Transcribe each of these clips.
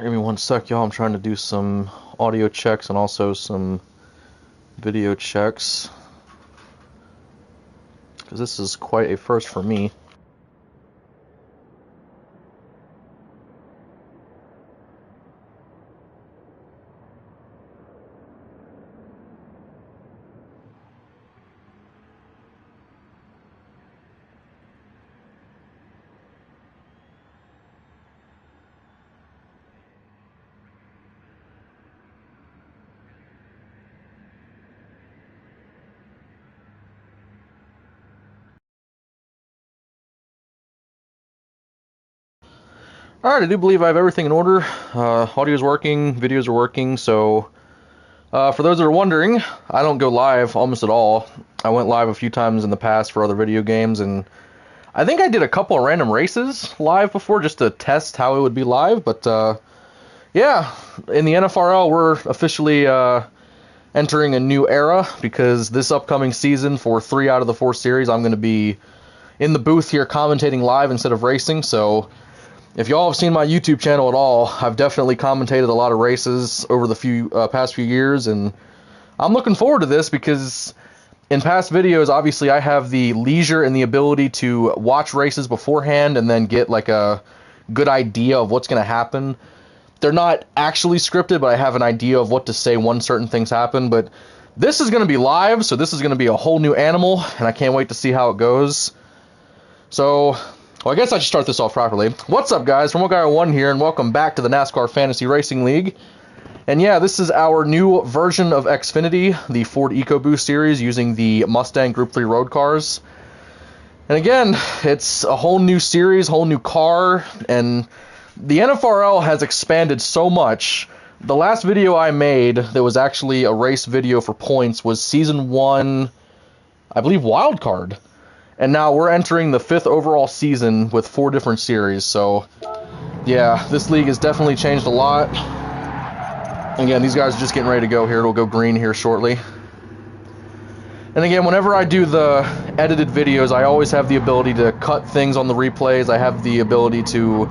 Give me one sec, y'all. I'm trying to do some audio checks and also some video checks, because this is quite a first for me. Alright, I do believe I have everything in order. Audio's working, videos are working, so for those that are wondering, I don't go live almost at all. I went live a few times in the past for other video games, and I think I did a couple of random races live before just to test how it would be live, but yeah, in the NFRL we're officially entering a new era, because this upcoming season for 3 out of the 4 series I'm going to be in the booth here commentating live instead of racing. So if y'all have seen my YouTube channel at all, I've definitely commentated a lot of races over the past few years, and I'm looking forward to this because in past videos, obviously, I have the leisure and the ability to watch races beforehand and then get like a good idea of what's going to happen. They're not actually scripted, but I have an idea of what to say when certain things happen. But this is going to be live, so this is going to be a whole new animal, and I can't wait to see how it goes. So, well, I guess I should start this off properly. What's up, guys? From One here, and welcome back to the NASCAR Fantasy Racing League. And yeah, this is our new version of Xfinity, the Ford EcoBoost series, using the Mustang Group 3 road cars. And again, it's a whole new series, whole new car, and the NFRL has expanded so much. The last video I made that was actually a race video for points was Season 1, I believe, Wildcard. And now we're entering the 5th overall season with 4 different series, so yeah, this league has definitely changed a lot. Again, these guys are just getting ready to go here. It'll go green here shortly. And again, whenever I do the edited videos, I always have the ability to cut things on the replays. I have the ability to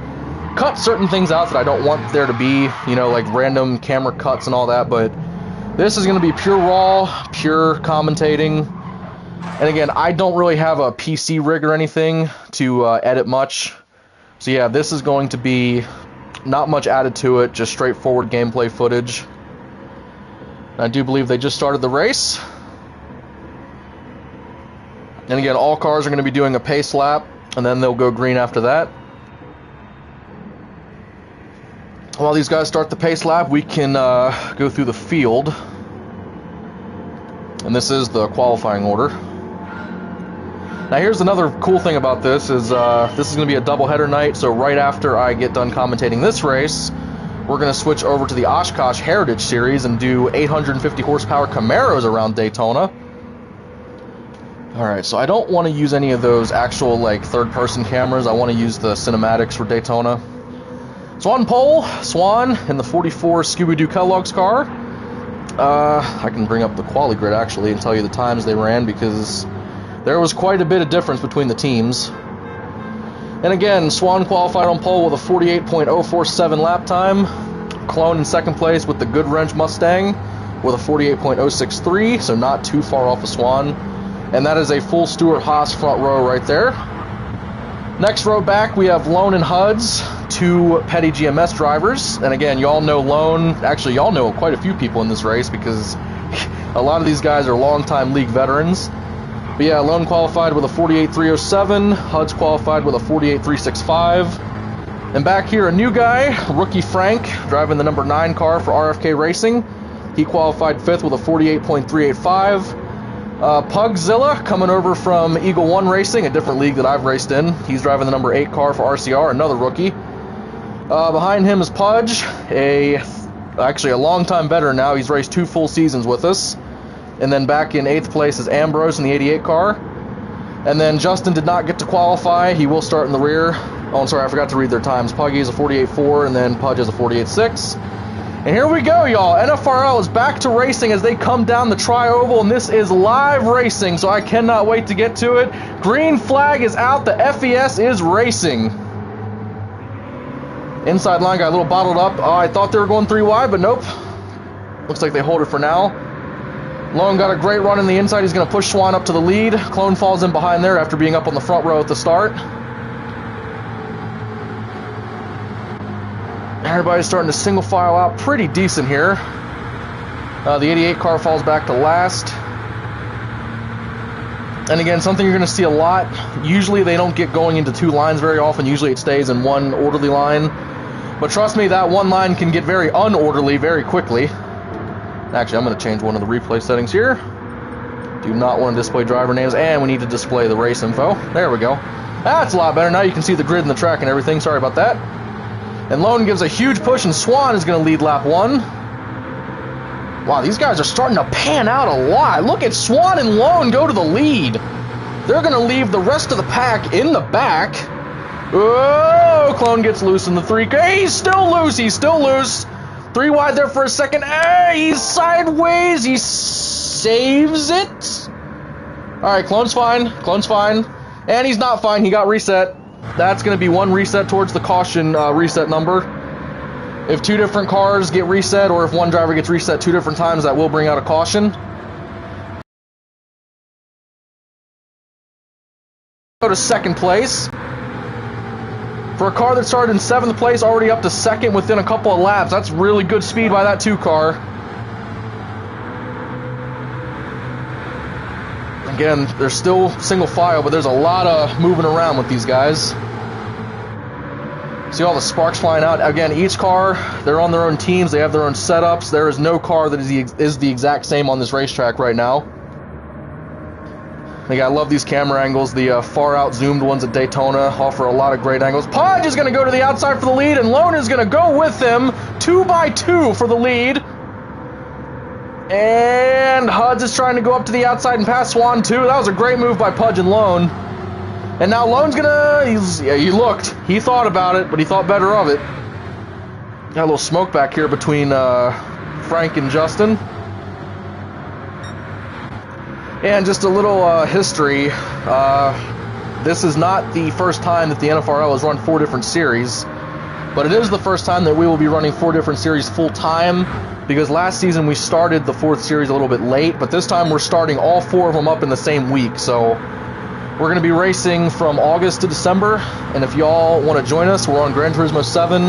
cut certain things out that I don't want there to be, you know, like random camera cuts and all that, but this is going to be pure raw, pure commentating. And again, I don't really have a PC rig or anything to edit much. So yeah, this is going to be not much added to it, just straightforward gameplay footage. I do believe they just started the race. And again, all cars are going to be doing a pace lap, and then they'll go green after that. While these guys start the pace lap, we can go through the field. And this is the qualifying order. Now here's another cool thing about this is this is going to be a doubleheader night, so right after I get done commentating this race, we're going to switch over to the Oshkosh Heritage Series and do 850 horsepower Camaros around Daytona. Alright, so I don't want to use any of those actual like third-person cameras. I want to use the cinematics for Daytona. Swan pole, Swan in the 44 Scooby-Doo Kellogg's car. I can bring up the quali grid actually and tell you the times they ran, because there was quite a bit of difference between the teams. And again, Swan qualified on pole with a 48.047 lap time. Clone in second place with the Good Wrench Mustang with a 48.063, so not too far off of Swan. And that is a full Stewart-Haas front row right there. Next row back, we have Lone and Huds, 2 Petty GMS drivers. And again, y'all know Lone. Actually, y'all know quite a few people in this race, because a lot of these guys are longtime league veterans. But yeah, Lone qualified with a 48.307, Huds qualified with a 48.365. And back here, a new guy, Rookie Frank, driving the number 9 car for RFK Racing. He qualified 5th with a 48.385. Pugzilla, coming over from Eagle One Racing, a different league that I've raced in. He's driving the number 8 car for RCR, another rookie. Behind him is Pudge, actually a long-time veteran now. He's raced 2 full seasons with us. And then back in 8th place is Ambrose in the 88 car. And then Justin did not get to qualify. He will start in the rear. Oh, I'm sorry, I forgot to read their times. Puggy is a 48.4, and then Pudge is a 48.6. And here we go, y'all. NFRL is back to racing as they come down the tri-oval, and this is live racing, so I cannot wait to get to it. Green flag is out. The FES is racing. Inside line got a little bottled up. I thought they were going 3 wide, but nope. Looks like they hold it for now. Lone got a great run in the inside. He's going to push Swan up to the lead. Clone falls in behind there after being up on the front row at the start. Everybody's starting to single file out pretty decent here. The 88 car falls back to last. And again, something you're going to see a lot. Usually they don't get going into 2 lines very often. Usually it stays in 1 orderly line. But trust me, that 1 line can get very unorderly very quickly. Actually, I'm going to change one of the replay settings here. Do not want to display driver names, and we need to display the race info. There we go. That's a lot better. Now you can see the grid and the track and everything. Sorry about that. And Lone gives a huge push, and Swan is going to lead lap 1. Wow, these guys are starting to pan out a lot. Look at Swan and Lone go to the lead. They're going to leave the rest of the pack in the back. Oh, Clone gets loose in the 3K. He's still loose. He's still loose. 3 wide there for a second. Hey, he's sideways. He saves it. All right, Clone's fine. Clone's fine. And he's not fine. He got reset. That's going to be 1 reset towards the caution reset number. If 2 different cars get reset, or if 1 driver gets reset 2 different times, that will bring out a caution. Go to 2nd place. For a car that started in 7th place, already up to 2nd within a couple of laps. That's really good speed by that 2 car. Again, they're still single file, but there's a lot of moving around with these guys. See all the sparks flying out. Again, each car, they're on their own teams. They have their own setups. There is no car that is the exact same on this racetrack right now. I love these camera angles. The far out zoomed ones at Daytona offer a lot of great angles. Podge is going to go to the outside for the lead, and Lone is going to go with him 2 by 2 for the lead. And Huds is trying to go up to the outside and pass Swan too. That was a great move by Pudge and Lone. And now Lone's he looked. He thought about it, but he thought better of it. Got a little smoke back here between Frank and Justin. And just a little history. This is not the first time that the NFRL has run 4 different series, but it is the first time that we will be running 4 different series full time, because last season we started the 4th series a little bit late, but this time we're starting all 4 of them up in the same week. So we're going to be racing from August to December, and if y'all want to join us, we're on Gran Turismo 7,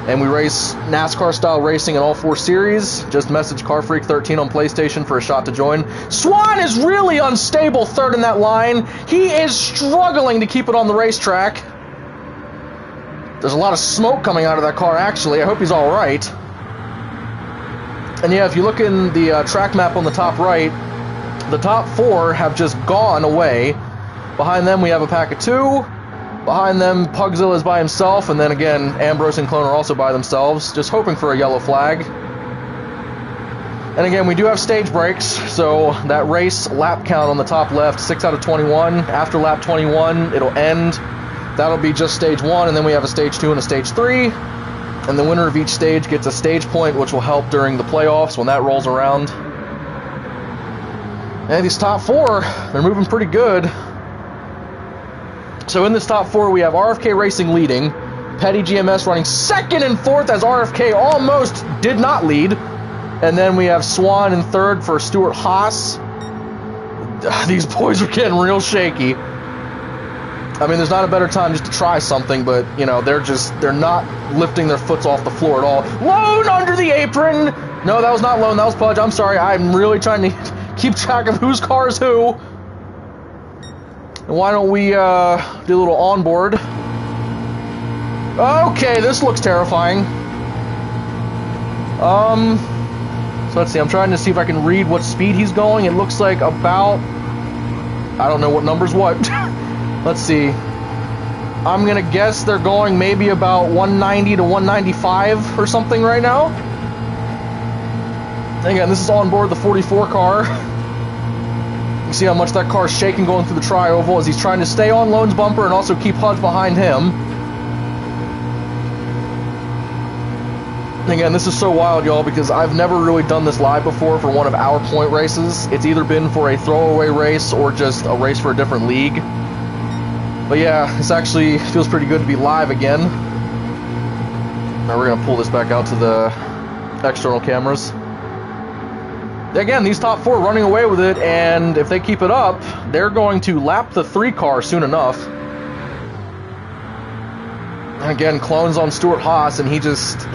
and we race NASCAR-style racing in all 4 series. Just message CarFreak13 on PlayStation for a shot to join. Swan is really unstable 3rd in that line. He is struggling to keep it on the racetrack. There's a lot of smoke coming out of that car, actually. I hope he's all right. And yeah, if you look in the track map on the top right, the top 4 have just gone away. Behind them, we have a pack of 2. Behind them, Pugzilla is by himself, and then again, Ambrose and Clone are also by themselves, just hoping for a yellow flag. And again, we do have stage breaks, so that race lap count on the top left, 6 out of 21. After lap 21, it'll end. That'll be just stage 1, and then we have a stage 2 and a stage 3. And the winner of each stage gets a stage point, which will help during the playoffs when that rolls around. And these top 4, they're moving pretty good. So in this top 4, we have RFK Racing leading, Petty GMS running 2nd and 4th as RFK almost did not lead. And then we have Swan in 3rd for Stuart Haas. These boys are getting real shaky. I mean, there's not a better time just to try something, but, you know, they're not lifting their foots off the floor at all. Lone under the apron! No, that was not Lone, that was Pudge. I'm sorry, I'm really trying to keep track of whose car is who. And why don't we do a little onboard? Okay, this looks terrifying. So let's see, I'm trying to see if I can read what speed he's going. It looks like about, I don't know what number's what. Let's see. I'm going to guess they're going maybe about 190 to 195 or something right now. And again, this is on board the 44 car. You can see how much that car is shaking going through the tri-oval as he's trying to stay on Lone's bumper and also keep Hudge behind him. And again, this is so wild, y'all, because I've never really done this live before for one of our point races. It's either been for a throwaway race or just a race for a different league. But yeah, this actually feels pretty good to be live again. Now we're going to pull this back out to the external cameras. Again, these top 4 running away with it, and if they keep it up, they're going to lap the 3 car soon enough. And again, Clone's on Stuart Haas, and he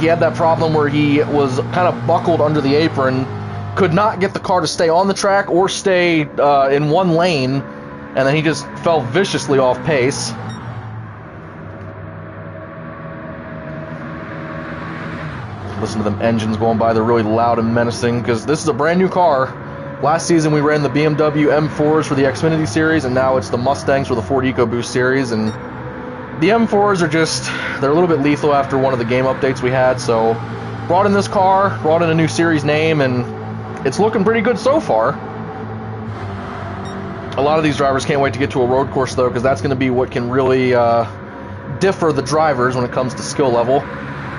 had that problem where he was kind of buckled under the apron, could not get the car to stay on the track or stay in one lane, and then he just fell viciously off pace. Listen to them engines going by. They're really loud and menacing because this is a brand new car. Last season we ran the BMW M4s for the Xfinity series, and now it's the Mustangs for the Ford EcoBoost series. And the M4s are they're a little bit lethal after one of the game updates we had. So brought in this car, brought in a new series name, and it's looking pretty good so far. A lot of these drivers can't wait to get to a road course though, because that's going to be what can really differ the drivers when it comes to skill level.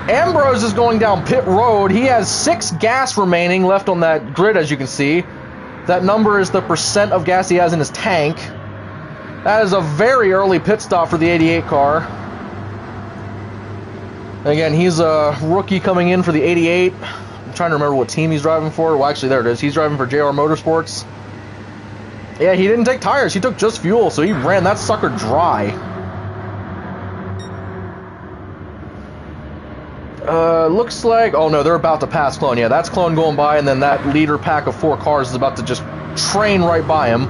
Ambrose is going down pit road. He has 6 gas remaining left on that grid, as you can see. That number is the percent of gas he has in his tank. That is a very early pit stop for the 88 car. Again, he's a rookie coming in for the 88. I'm trying to remember what team he's driving for. Well, actually, there it is. He's driving for JR Motorsports. Yeah, he didn't take tires. He took just fuel, so he ran that sucker dry. Looks like... Oh, no, they're about to pass Clone. Yeah, that's Clone going by, and then that leader pack of 4 cars is about to just train right by him.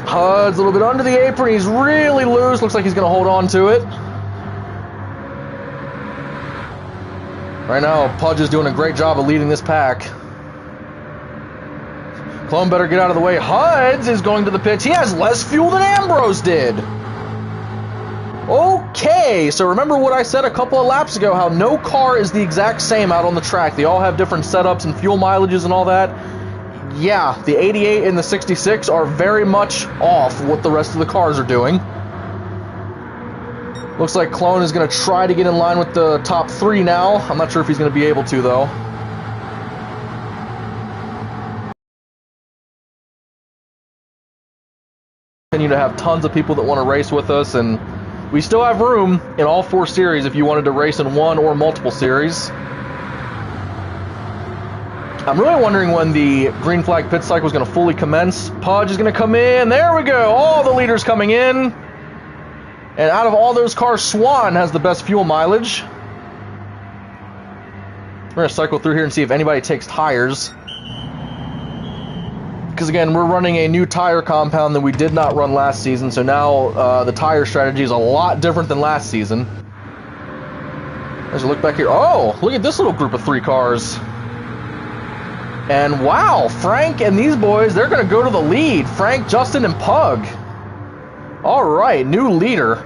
Hud's a little bit under the apron. He's really loose. Looks like he's going to hold on to it. Right now, Pudge is doing a great job of leading this pack. Clone better get out of the way. Huds is going to the pits. He has less fuel than Ambrose did. Okay, so remember what I said a couple of laps ago, how no car is the exact same out on the track. They all have different setups and fuel mileages and all that. Yeah, the 88 and the 66 are very much off what the rest of the cars are doing. Looks like Clone is going to try to get in line with the top 3 now. I'm not sure if he's going to be able to, though. Continue to have tons of people that want to race with us, and we still have room in all 4 series if you wanted to race in one or multiple series. I'm really wondering when the green flag pit cycle is going to fully commence. Pudge is going to come in. There we go. All the leaders coming in. And out of all those cars, Swan has the best fuel mileage. We're going to cycle through here and see if anybody takes tires. Because again, we're running a new tire compound that we did not run last season, so now the tire strategy is a lot different than last season. As you look back here, oh, look at this little group of 3 cars. And wow, Frank and these boys, they're going to go to the lead. Frank, Justin, and Pug. All right, new leader.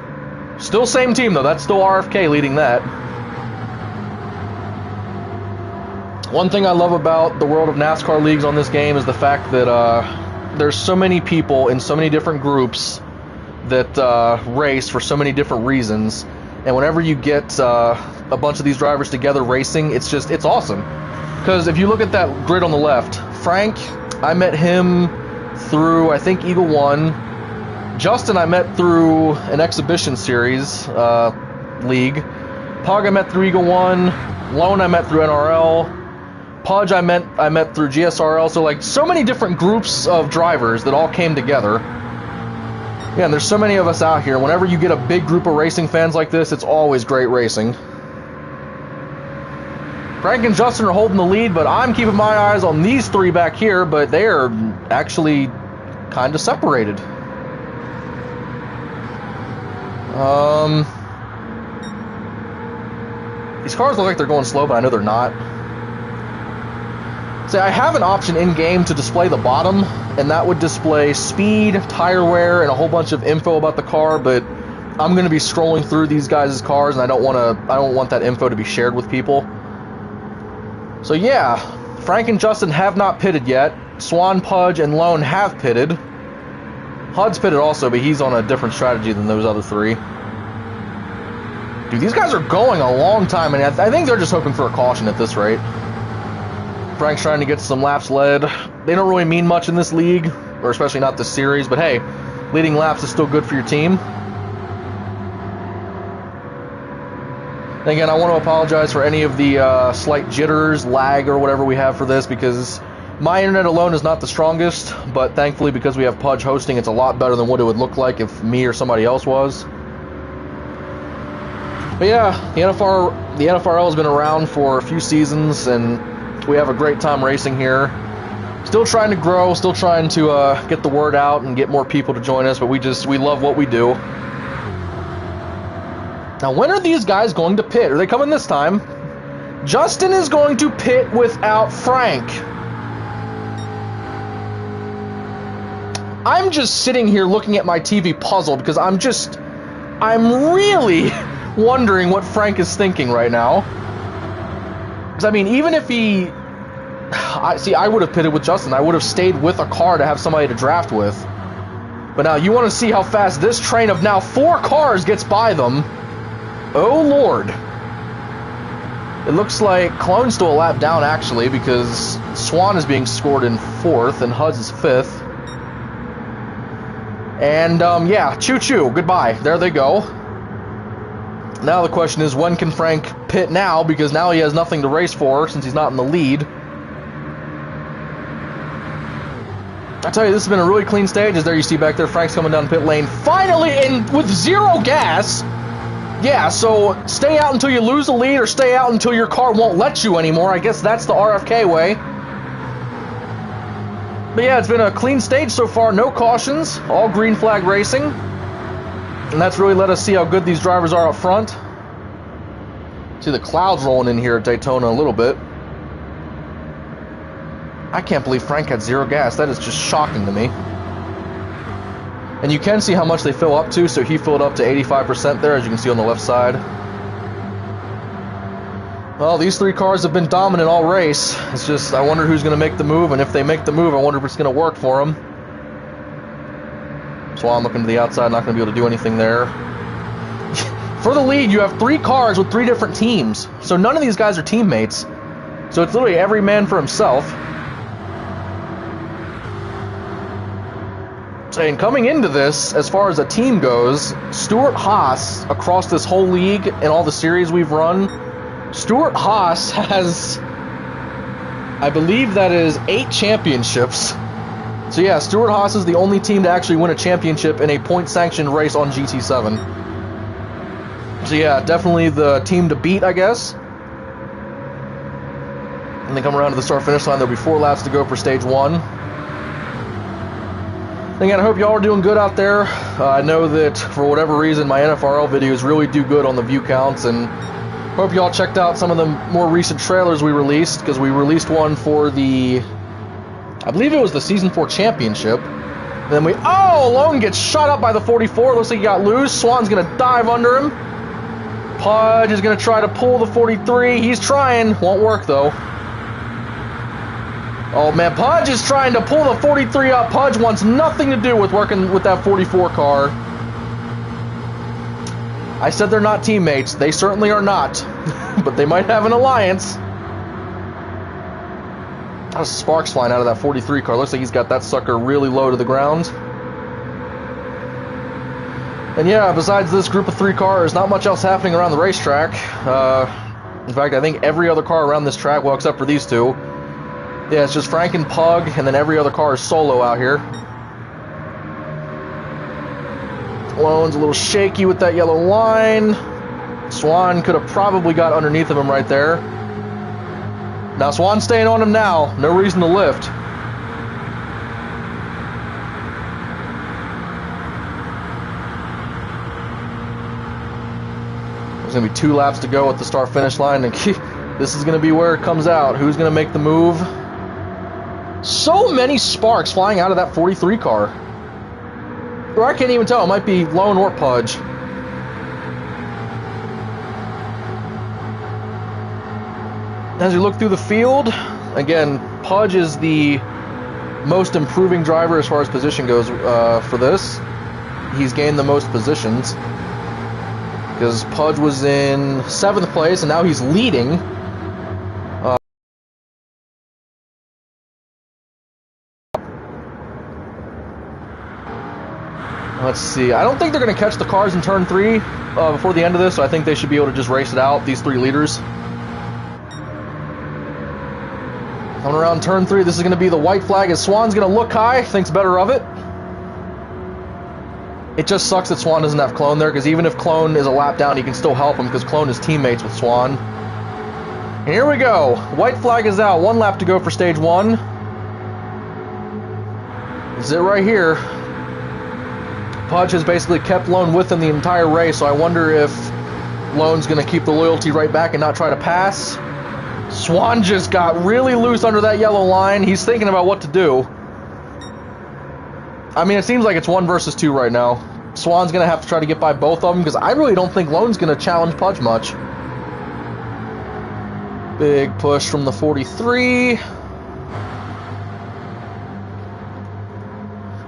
Still same team, though. That's still RFK leading that. One thing I love about the world of NASCAR leagues on this game is the fact that there's so many people in so many different groups that race for so many different reasons. And whenever you get a bunch of these drivers together racing, it's awesome. Because if you look at that grid on the left, Frank, I met him through, I think, Eagle 1. Justin, I met through an exhibition series league. Pug, I met through Eagle 1. Lone, I met through NRL. Pudge, I met through GSRL. So, like, so many different groups of drivers that all came together. Yeah, and there's so many of us out here. Whenever you get a big group of racing fans like this, it's always great racing. Frank and Justin are holding the lead, but I'm keeping my eyes on these 3 back here, but they are actually kind of separated. These cars look like they're going slow, but I know they're not. See, I have an option in-game to display the bottom, and that would display speed, tire wear, and a whole bunch of info about the car, but I'm going to be scrolling through these guys' cars, and I don't want that info to be shared with people. So yeah, Frank and Justin have not pitted yet. Swan, Pudge, and Lone have pitted. Hud's pitted also, but he's on a different strategy than those other 3. Dude, these guys are going a long time, and I think they're just hoping for a caution at this rate. Frank's trying to get some laps led. They don't really mean much in this league, or especially not this series, but hey, leading laps is still good for your team. And again, I want to apologize for any of the slight jitters, lag, or whatever we have for this, because my internet alone is not the strongest, but thankfully, because we have Pudge hosting, it's a lot better than what it would look like if me or somebody else was. But yeah, the NFRL has been around for a few seasons, and we have a great time racing here. Still trying to grow, still trying to get the word out and get more people to join us, but we love what we do. Now, when are these guys going to pit? Are they coming this time? Justin is going to pit without Frank. I'm just sitting here looking at my TV puzzled because I'm really wondering what Frank is thinking right now. Because, I mean, even if he... I would have pitted with Justin. I would have stayed with a car to have somebody to draft with. But now, you want to see how fast this train of now 4 cars gets by them. Oh, Lord. It looks like Clone's still a lap down, actually, because Swan is being scored in 4th and Hud's is 5th. And, yeah, choo-choo, goodbye. There they go. Now the question is, when can Frank pit now? Because now he has nothing to race for, since he's not in the lead. I tell you, this has been a really clean stage. As there you see back there, Frank's coming down pit lane. Finally, and with 0 gas. Yeah, so stay out until you lose the lead, or stay out until your car won't let you anymore. I guess that's the RFK way. But yeah, it's been a clean stage so far. No cautions. All green flag racing. And that's really let us see how good these drivers are up front. See the clouds rolling in here at Daytona a little bit. I can't believe Frank had 0 gas. That is just shocking to me. And you can see how much they fill up to, so he filled up to 85% there, as you can see on the left side. Well, these 3 cars have been dominant all race. It's just, I wonder who's going to make the move, and if they make the move, I wonder if it's going to work for them. So I'm looking to the outside, not going to be able to do anything there. For the lead, you have 3 cars with 3 different teams, so none of these guys are teammates. So it's literally every man for himself. And coming into this, as far as a team goes, Stuart Haas, across this whole league and all the series we've run, Stuart Haas has, I believe that is 8 championships. So yeah, Stuart Haas is the only team to actually win a championship in a point-sanctioned race on GT7. So yeah, definitely the team to beat, I guess. And they come around to the start-finish line. There'll be 4 laps to go for stage 1. Again, I hope y'all are doing good out there. I know that for whatever reason, my NFRL videos really do good on the view counts, and hope y'all checked out some of the more recent trailers we released, because we released one for the, I believe it was the Season 4 Championship. And then Logan gets shot up by the 44. Looks like he got loose. Swan's going to dive under him. Pudge is going to try to pull the 43. He's trying. Won't work, though. Oh man, Pudge is trying to pull the 43 up. Pudge wants nothing to do with working with that 44 car. I said they're not teammates. They certainly are not. But they might have an alliance. There's sparks flying out of that 43 car. Looks like he's got that sucker really low to the ground. And yeah, besides this group of 3 cars, not much else happening around the racetrack. In fact, I think every other car around this track, well, except for these 2, yeah, it's just Frank and Pug, and then every other car is solo out here. Lone's a little shaky with that yellow line. Swan could have probably got underneath of him right there. Now Swan's staying on him now. No reason to lift. There's going to be 2 laps to go at the start-finish line, and this is going to be where it comes out. Who's going to make the move? So many sparks flying out of that 43 car. Or I can't even tell. It might be Lone or Pudge. As you look through the field, again, Pudge is the most improving driver as far as position goes for this. He's gained the most positions. Because Pudge was in 7th place, and now he's leading. Let's see. I don't think they're going to catch the cars in turn 3 before the end of this, so I think they should be able to just race it out, these 3 leaders. Coming around turn 3, this is going to be the white flag as Swan's going to look high, thinks better of it. It just sucks that Swan doesn't have Clone there, because even if Clone is a lap down, he can still help him, because Clone is teammates with Swan. And here we go. White flag is out. 1 lap to go for stage 1. This is it right here. Pudge has basically kept Lone with him the entire race, so I wonder if Lone's going to keep the loyalty right back and not try to pass. Swan just got really loose under that yellow line. He's thinking about what to do. I mean, it seems like it's 1 versus 2 right now. Swan's going to have to try to get by both of them, because I really don't think Lone's going to challenge Pudge much. Big push from the 43.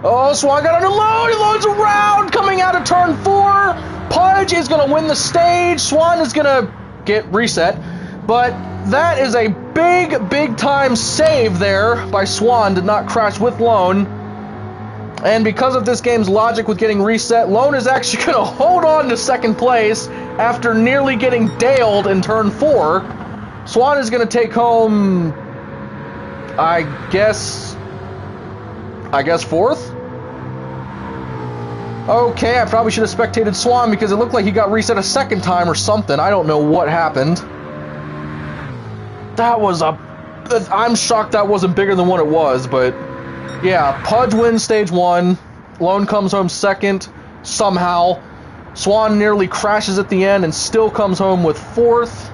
Oh, Swan got under load. He loads around, coming out of turn 4. Pudge is going to win the stage. Swan is going to get reset. But that is a big time save there by Swan to not crash with Lone. And because of this game's logic with getting reset, Lone is actually going to hold on to second place after nearly getting daled in turn 4. Swan is going to take home, I guess 4th? Okay, I probably should have spectated Swan because it looked like he got reset a second time or something. I don't know what happened. I'm shocked that wasn't bigger than what it was, but yeah, Pudge wins stage 1. Lone comes home second, somehow. Swan nearly crashes at the end and still comes home with 4th.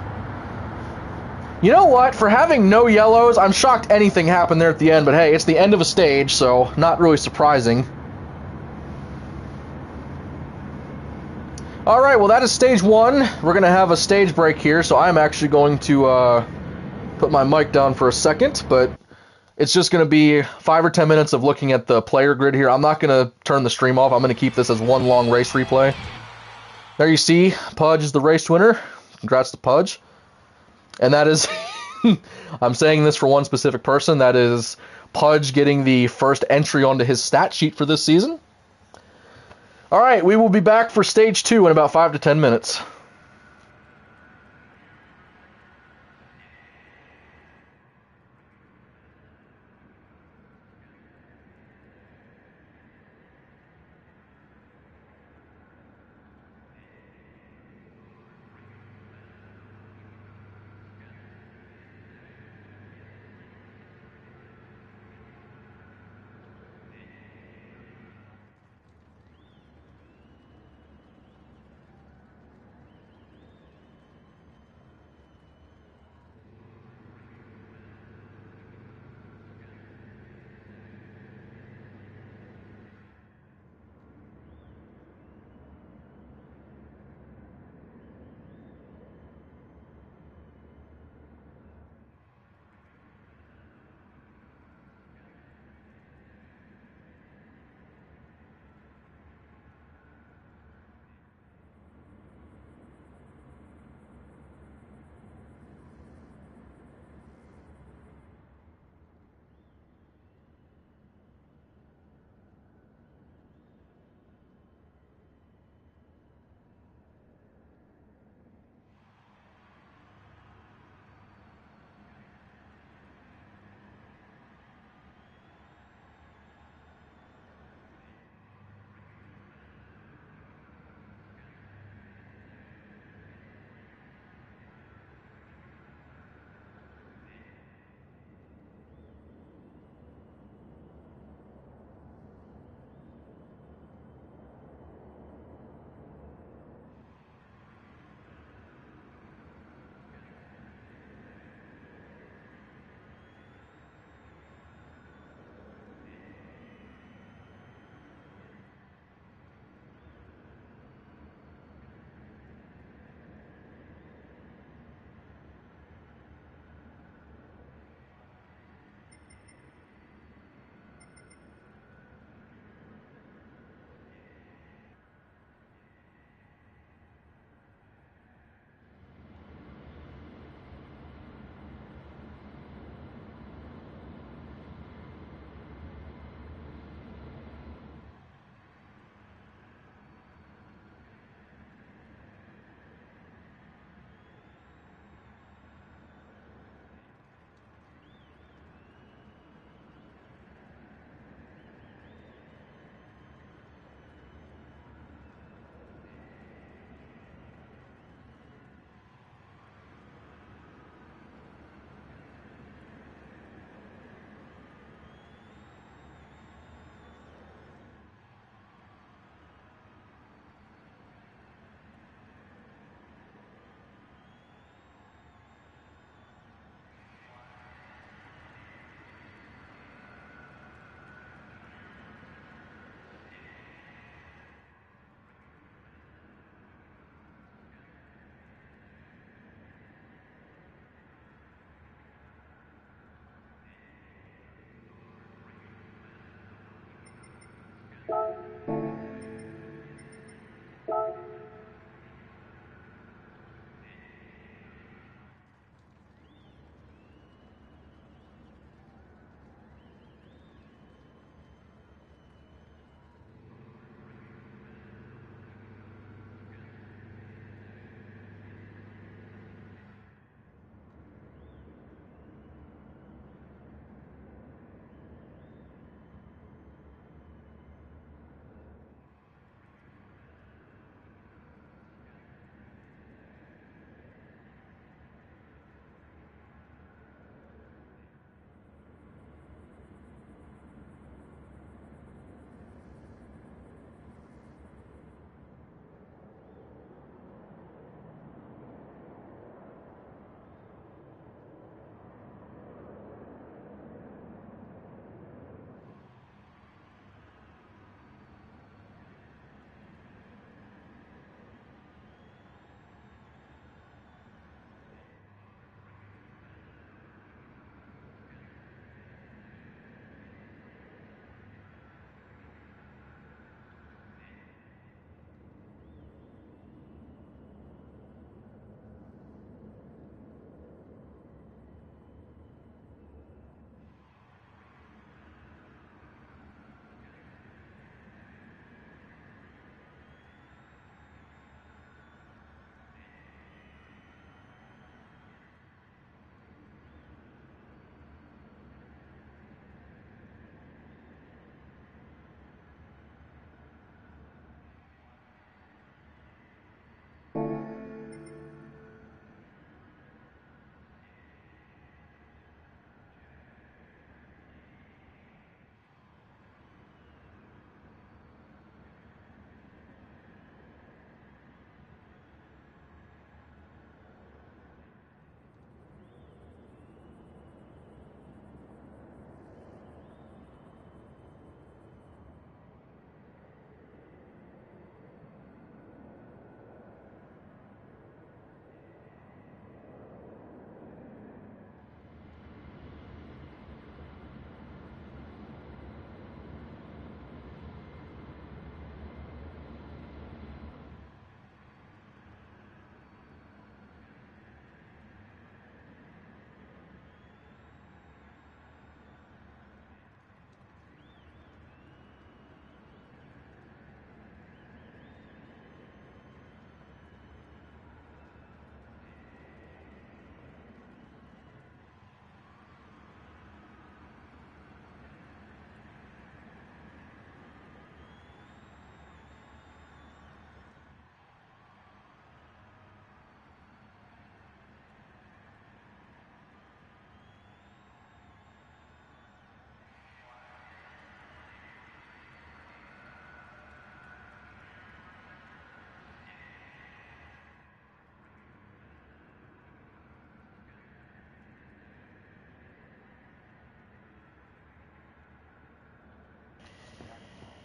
You know what? For having no yellows, I'm shocked anything happened there at the end, but hey, it's the end of a stage, so not really surprising. Alright, well that is stage 1. We're going to have a stage break here, so I'm actually going to put my mic down for a second, but it's just going to be 5 or 10 minutes of looking at the player grid here. I'm not going to turn the stream off. I'm going to keep this as one long race replay. There you see, Pudge is the race winner. Congrats to Pudge. And that is, I'm saying this for one specific person, that is Pudge getting the first entry onto his stat sheet for this season. Alright, we will be back for stage 2 in about 5 to 10 minutes.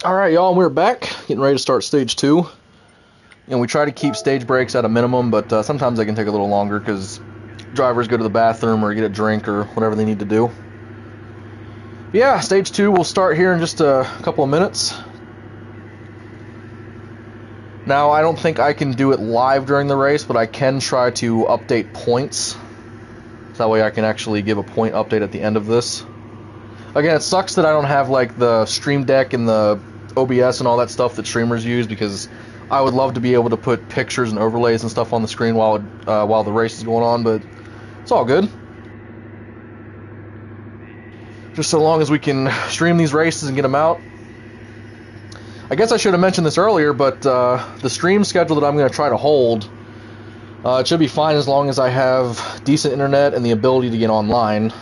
All right, y'all, we're back, getting ready to start stage 2. And we try to keep stage breaks at a minimum, but sometimes they can take a little longer because drivers go to the bathroom or get a drink or whatever they need to do. But yeah, stage 2 will start here in just a couple of minutes. Now, I don't think I can do it live during the race, but I can try to update points. So that way I can actually give a point update at the end of this. Again, it sucks that I don't have like the Stream Deck and the OBS and all that stuff that streamers use, because I would love to be able to put pictures and overlays and stuff on the screen while the race is going on, but it's all good. Just so long as we can stream these races and get them out. I guess I should have mentioned this earlier, but the stream schedule that I'm going to try to hold, it should be fine as long as I have decent internet and the ability to get online.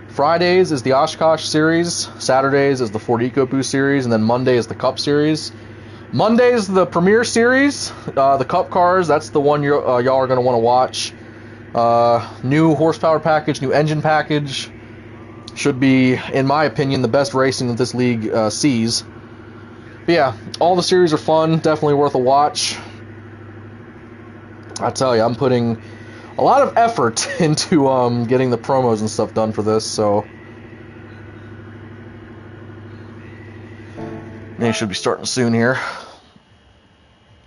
Fridays is the Oshkosh Series, Saturdays is the Ford EcoBoost Series, and then Monday is the Cup Series. Monday is the Premier Series, the Cup cars, that's the one y'all are going to want to watch. New horsepower package, new engine package. Should be, in my opinion, the best racing that this league sees. But yeah, all the series are fun, definitely worth a watch. I tell you, I'm putting a lot of effort into getting the promos and stuff done for this, so They should be starting soon here.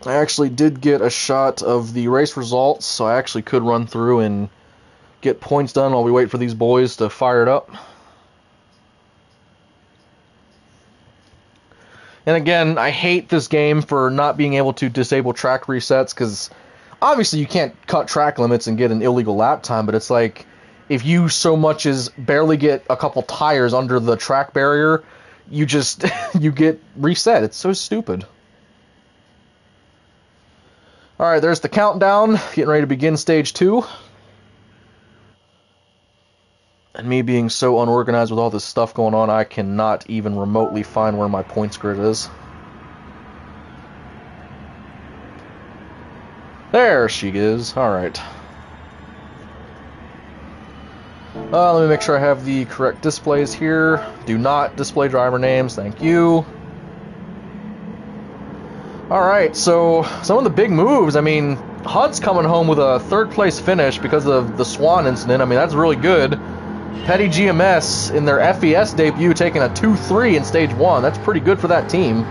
I actually did get a shot of the race results, so I actually could run through and get points done while we wait for these boys to fire it up. And again, I hate this game for not being able to disable track resets, because obviously you can't cut track limits and get an illegal lap time, but it's like, if you so much as barely get a couple tires under the track barrier, you just, you get reset. It's so stupid. Alright, there's the countdown, getting ready to begin stage 2. And me being so unorganized with all this stuff going on, I cannot even remotely find where my points grid is. There she is. Alright. Let me make sure I have the correct displays here. Do not display driver names, thank you. Alright, so some of the big moves, I mean, HUD's coming home with a 3rd place finish because of the Swan incident. I mean, that's really good. Petty GMS in their FES debut taking a 2-3 in stage 1. That's pretty good for that team.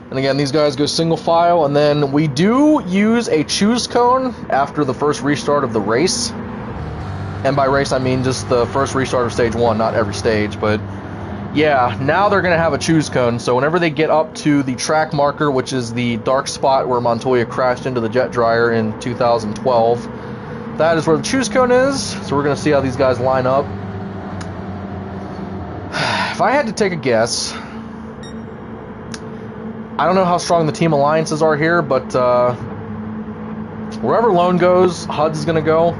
And again, these guys go single file, and then we do use a choose cone after the first restart of the race. And by race, I mean just the first restart of stage 1, not every stage, but yeah, now they're going to have a choose cone, so whenever they get up to the track marker, which is the dark spot where Montoya crashed into the jet dryer in 2012, that is where the choose cone is, so we're going to see how these guys line up. If I had to take a guess, I don't know how strong the team alliances are here, but wherever Lone goes, HUD's is going to go.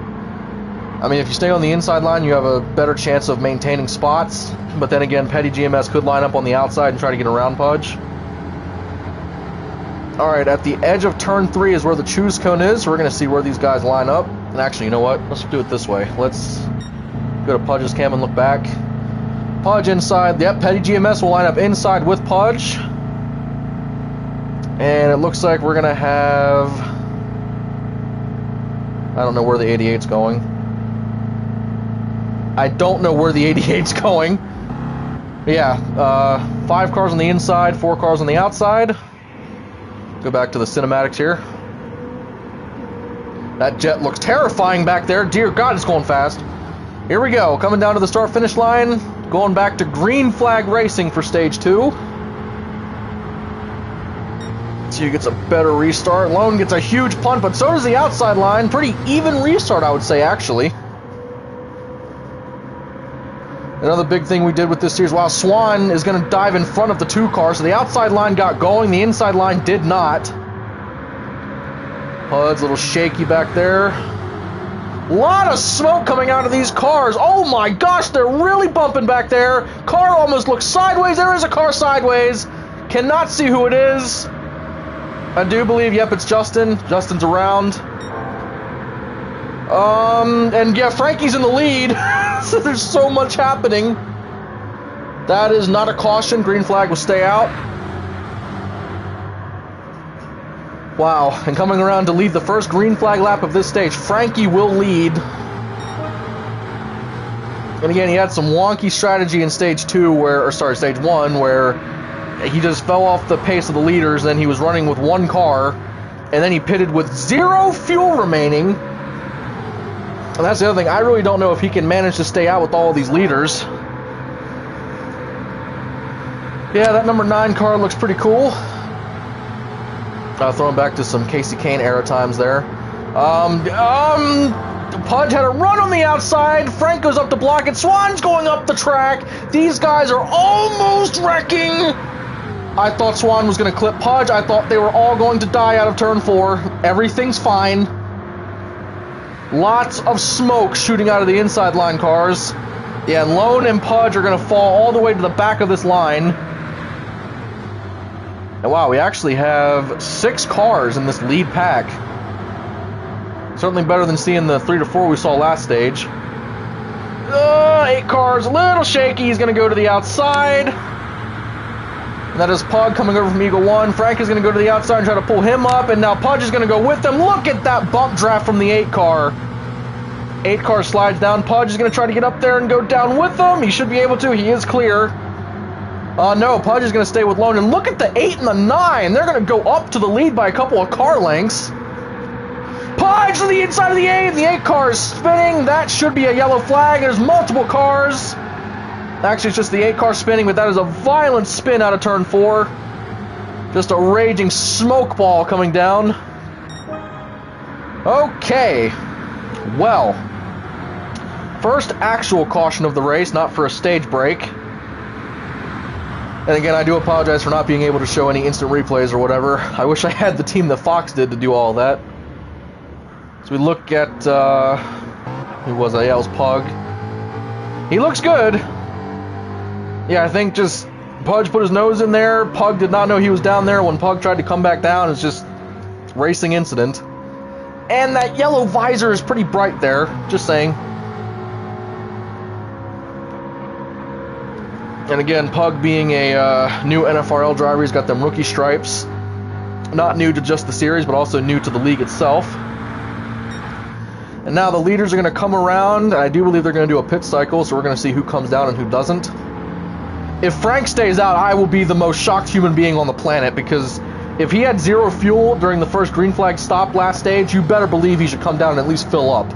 I mean, if you stay on the inside line, you have a better chance of maintaining spots. But then again, Petty GMS could line up on the outside and try to get around Pudge. Alright, at the edge of turn 3 is where the choose cone is. So we're going to see where these guys line up. And actually, you know what? Let's do it this way. Let's go to Pudge's cam and look back. Pudge inside. Yep, Petty GMS will line up inside with Pudge. And it looks like we're going to have... I don't know where the 88's going. I don't know where the 88's going. But yeah, 5 cars on the inside, 4 cars on the outside. Go back to the cinematics here. That jet looks terrifying back there. Dear God, it's going fast. Here we go, coming down to the start-finish line. Going back to green flag racing for stage 2. So gets a better restart. Lone gets a huge punt, but so does the outside line. Pretty even restart, I would say, actually. Another big thing we did with this series, while Swan is going to dive in front of the 2 cars, so the outside line got going, the inside line did not. HUD's a little shaky back there. A lot of smoke coming out of these cars. Oh my gosh, they're really bumping back there. Car almost looks sideways. There is a car sideways. Cannot see who it is. I do believe, yep, it's Justin. Justin's around. And yeah, Frankie's in the lead. So there's so much happening. That is not a caution. Green flag will stay out. Wow, and coming around to lead the first green flag lap of this stage, Frankie will lead. And again, he had some wonky strategy in stage 2 where, or sorry, stage 1, where he just fell off the pace of the leaders, then he was running with 1 car, and then he pitted with 0 fuel remaining. And that's the other thing, I really don't know if he can manage to stay out with all of these leaders. Yeah, that number 9 car looks pretty cool. Throwing back to some Casey Kane era times there. Pudge had a run on the outside. Frank goes up to block it. Swan's going up the track. These guys are almost wrecking. I thought Swan was going to clip Pudge. I thought they were all going to die out of turn 4. Everything's fine. Lots of smoke shooting out of the inside line cars. Yeah, Lone and Pudge are going to fall all the way to the back of this line. And wow, we actually have 6 cars in this lead pack. Certainly better than seeing the 3 to 4 we saw last stage. 8 cars, a little shaky. He's going to go to the outside. And that is Pug coming over from Eagle 1. Frank is going to go to the outside and try to pull him up. And now Pudge is going to go with them. Look at that bump draft from the 8 car. 8 car slides down. Pudge is going to try to get up there and go down with them. He should be able to. He is clear. No, Pudge is going to stay with Lone. And look at the 8 and the 9. They're going to go up to the lead by a couple of car lengths. Pudge to the inside of the 8. And the 8 car is spinning. That should be a yellow flag. There's multiple cars. Actually, it's just the 8 car spinning, but that is a violent spin out of turn 4. Just a raging smoke ball coming down. Okay. Well, first actual caution of the race, not for a stage break. And again, I do apologize for not being able to show any instant replays or whatever. I wish I had the team that Fox did to do all that. So we look at, who was that? Yeah, it was Pug. He looks good. Yeah, I think just Pudge put his nose in there. Pug did not know he was down there. When Pug tried to come back down, it's just racing incident. And that yellow visor is pretty bright there, just saying. And again, Pug being a new NFRL driver, he's got them rookie stripes. Not new to just the series, but also new to the league itself. And now the leaders are going to come around. I do believe they're going to do a pit cycle, so we're going to see who comes down and who doesn't. If Frank stays out, I will be the most shocked human being on the planet, because if he had 0 fuel during the first green flag stop last stage, you better believe he should come down and at least fill up.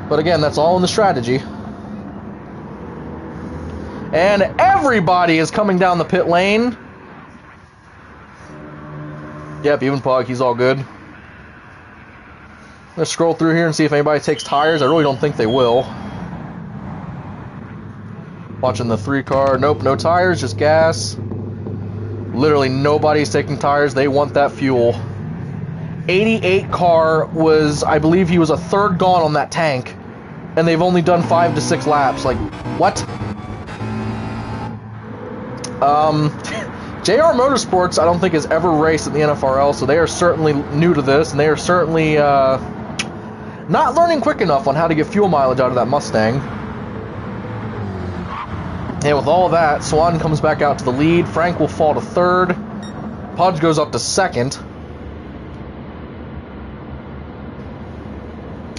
But again, that's all in the strategy. And everybody is coming down the pit lane. Yep, even Pug, he's all good. Let's scroll through here and see if anybody takes tires. I really don't think they will. Watching the 3 car. Nope, no tires, just gas. Literally nobody's taking tires. They want that fuel. 88 car was, I believe he was a third gone on that tank. And they've only done 5 to 6 laps. Like, what? JR Motorsports, I don't think has ever raced in the NFRL, so they are certainly new to this, and they are certainly not learning quick enough on how to get fuel mileage out of that Mustang. And with all of that, Swan comes back out to the lead. Frank will fall to 3rd. Pudge goes up to 2nd.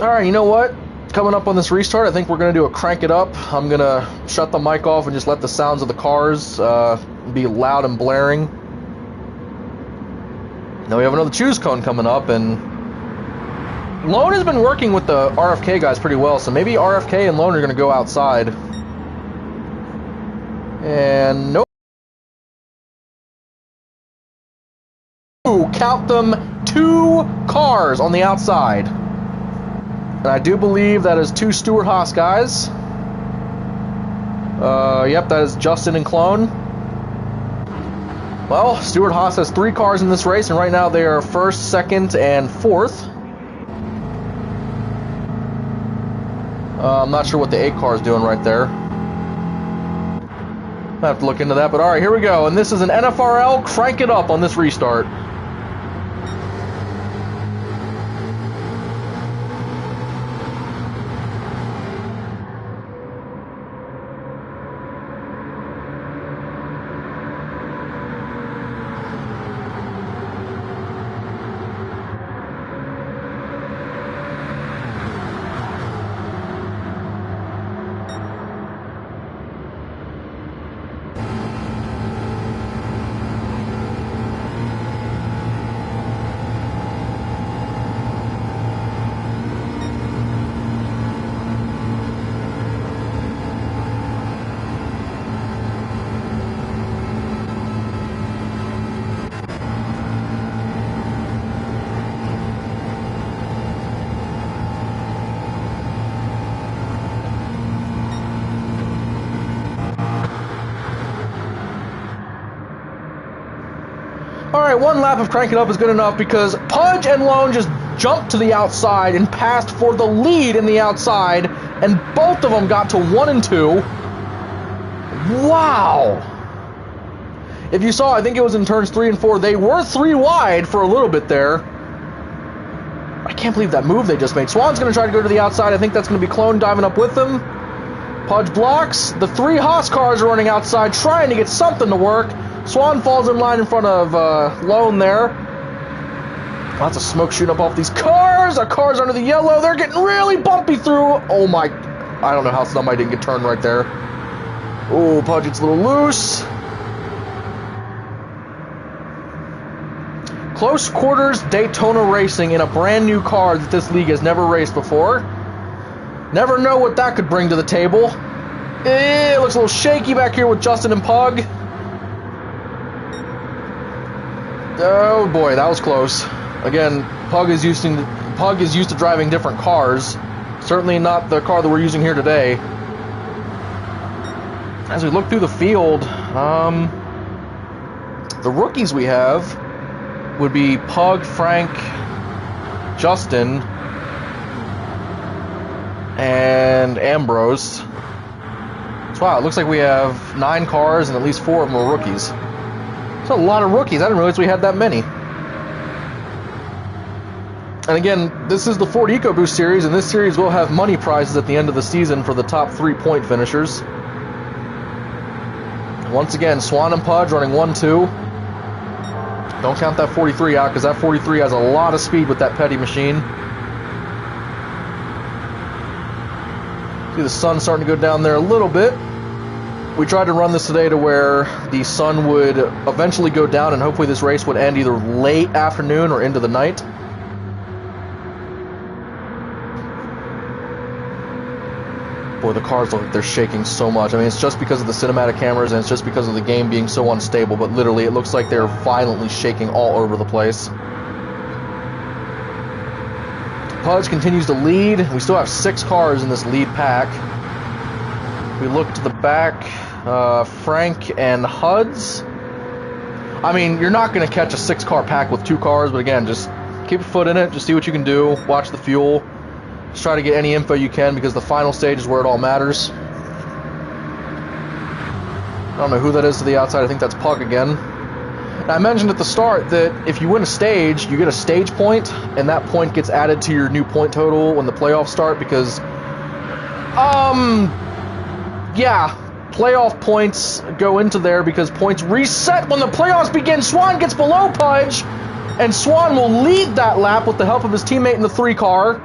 Alright, you know what? Coming up on this restart, I think we're going to do a crank it up. I'm going to shut the mic off and just let the sounds of the cars be loud and blaring. Now we have another choose cone coming up, and Lone has been working with the RFK guys pretty well, so maybe RFK and Lone are going to go outside. And nope. Count them, 2 cars on the outside. And I do believe that is 2 Stewart Haas guys. Yep, that is Justin and Clone. Well, Stewart Haas has 3 cars in this race, and right now they are 1st, 2nd, and 4th. I'm not sure what the 8 car is doing right there. I have to look into that, but alright, here we go. And this is an NFRL crank it up on this restart. Alright, 1 lap of crank it up is good enough because Pudge and Lone just jumped to the outside and passed for the lead in the outside, and both of them got to 1 and 2. Wow! If you saw, I think it was in turns 3 and 4, they were 3 wide for a little bit there. I can't believe that move they just made. Swan's going to try to go to the outside. I think that's going to be Clone diving up with them. Pudge blocks. The 3 Haas cars are running outside, trying to get something to work. Swan falls in line in front of Lone there. Lots of smoke shooting up off these cars. Our cars under the yellow. They're getting really bumpy through. Oh my. I don't know how somebody didn't get turned right there. Oh, Pudge, it's a little loose. Close quarters Daytona racing in a brand new car that this league has never raced before. Never know what that could bring to the table. It looks a little shaky back here with Justin and Pug. Oh boy, that was close. Again, Pug is used to driving different cars. Certainly not the car that we're using here today. As we look through the field, the rookies we have would be Pug, Frank, Justin, and Ambrose. So wow, it looks like we have 9 cars and at least 4 of them are rookies. That's a lot of rookies. I didn't realize we had that many. And again, this is the Ford EcoBoost series, and this series will have money prizes at the end of the season for the top 3-point finishers. Once again, Swan and Pudge running 1-2. Don't count that 43 out, because that 43 has a lot of speed with that Petty machine. See the sun starting to go down there a little bit. We tried to run this today to where the sun would eventually go down, and hopefully this race would end either late afternoon or into the night. Boy, the cars look like they're shaking so much. I mean, it's just because of the cinematic cameras, and it's just because of the game being so unstable, but literally it looks like they're violently shaking all over the place. Pudge continues to lead. We still have 6 cars in this lead pack. We look to the back, Frank and Huds. I mean, you're not going to catch a 6-car pack with 2 cars, but again, just keep your foot in it, just see what you can do, watch the fuel. Just try to get any info you can, because the final stage is where it all matters. I don't know who that is to the outside. I think that's Pug again. Now, I mentioned at the start that if you win a stage, you get a stage point, and that point gets added to your new point total when the playoffs start, because, yeah, playoff points go into there because points reset when the playoffs begin. Swan gets below Pudge, and Swan will lead that lap with the help of his teammate in the 3-car.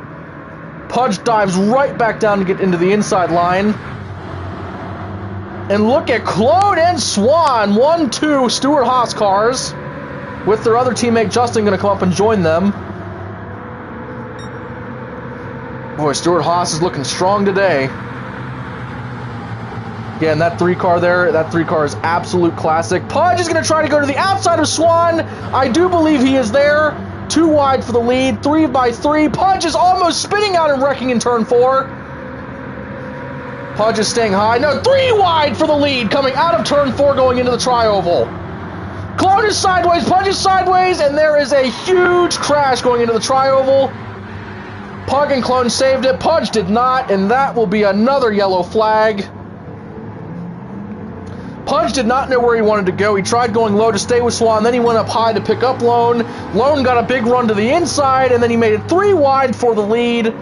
Pudge dives right back down to get into the inside line. And look at Clone and Swan, 1-2 Stuart Haas cars, with their other teammate Justin going to come up and join them. Boy, Stuart Haas is looking strong today. Again, that 3-car there, that 3-car is absolute classic. Pudge is going to try to go to the outside of Swan. I do believe he is there. 2 wide for the lead, 3 by 3. Pudge is almost spinning out and wrecking in turn 4. Pudge is staying high. No, 3 wide for the lead, coming out of turn 4, going into the tri-oval. Clone is sideways, Pudge is sideways, and there is a huge crash going into the tri-oval. Pug and Clone saved it. Pudge did not, and that will be another yellow flag. Pudge did not know where he wanted to go. He tried going low to stay with Swan, then he went up high to pick up Lone. Lone got a big run to the inside, and then he made it 3 wide for the lead.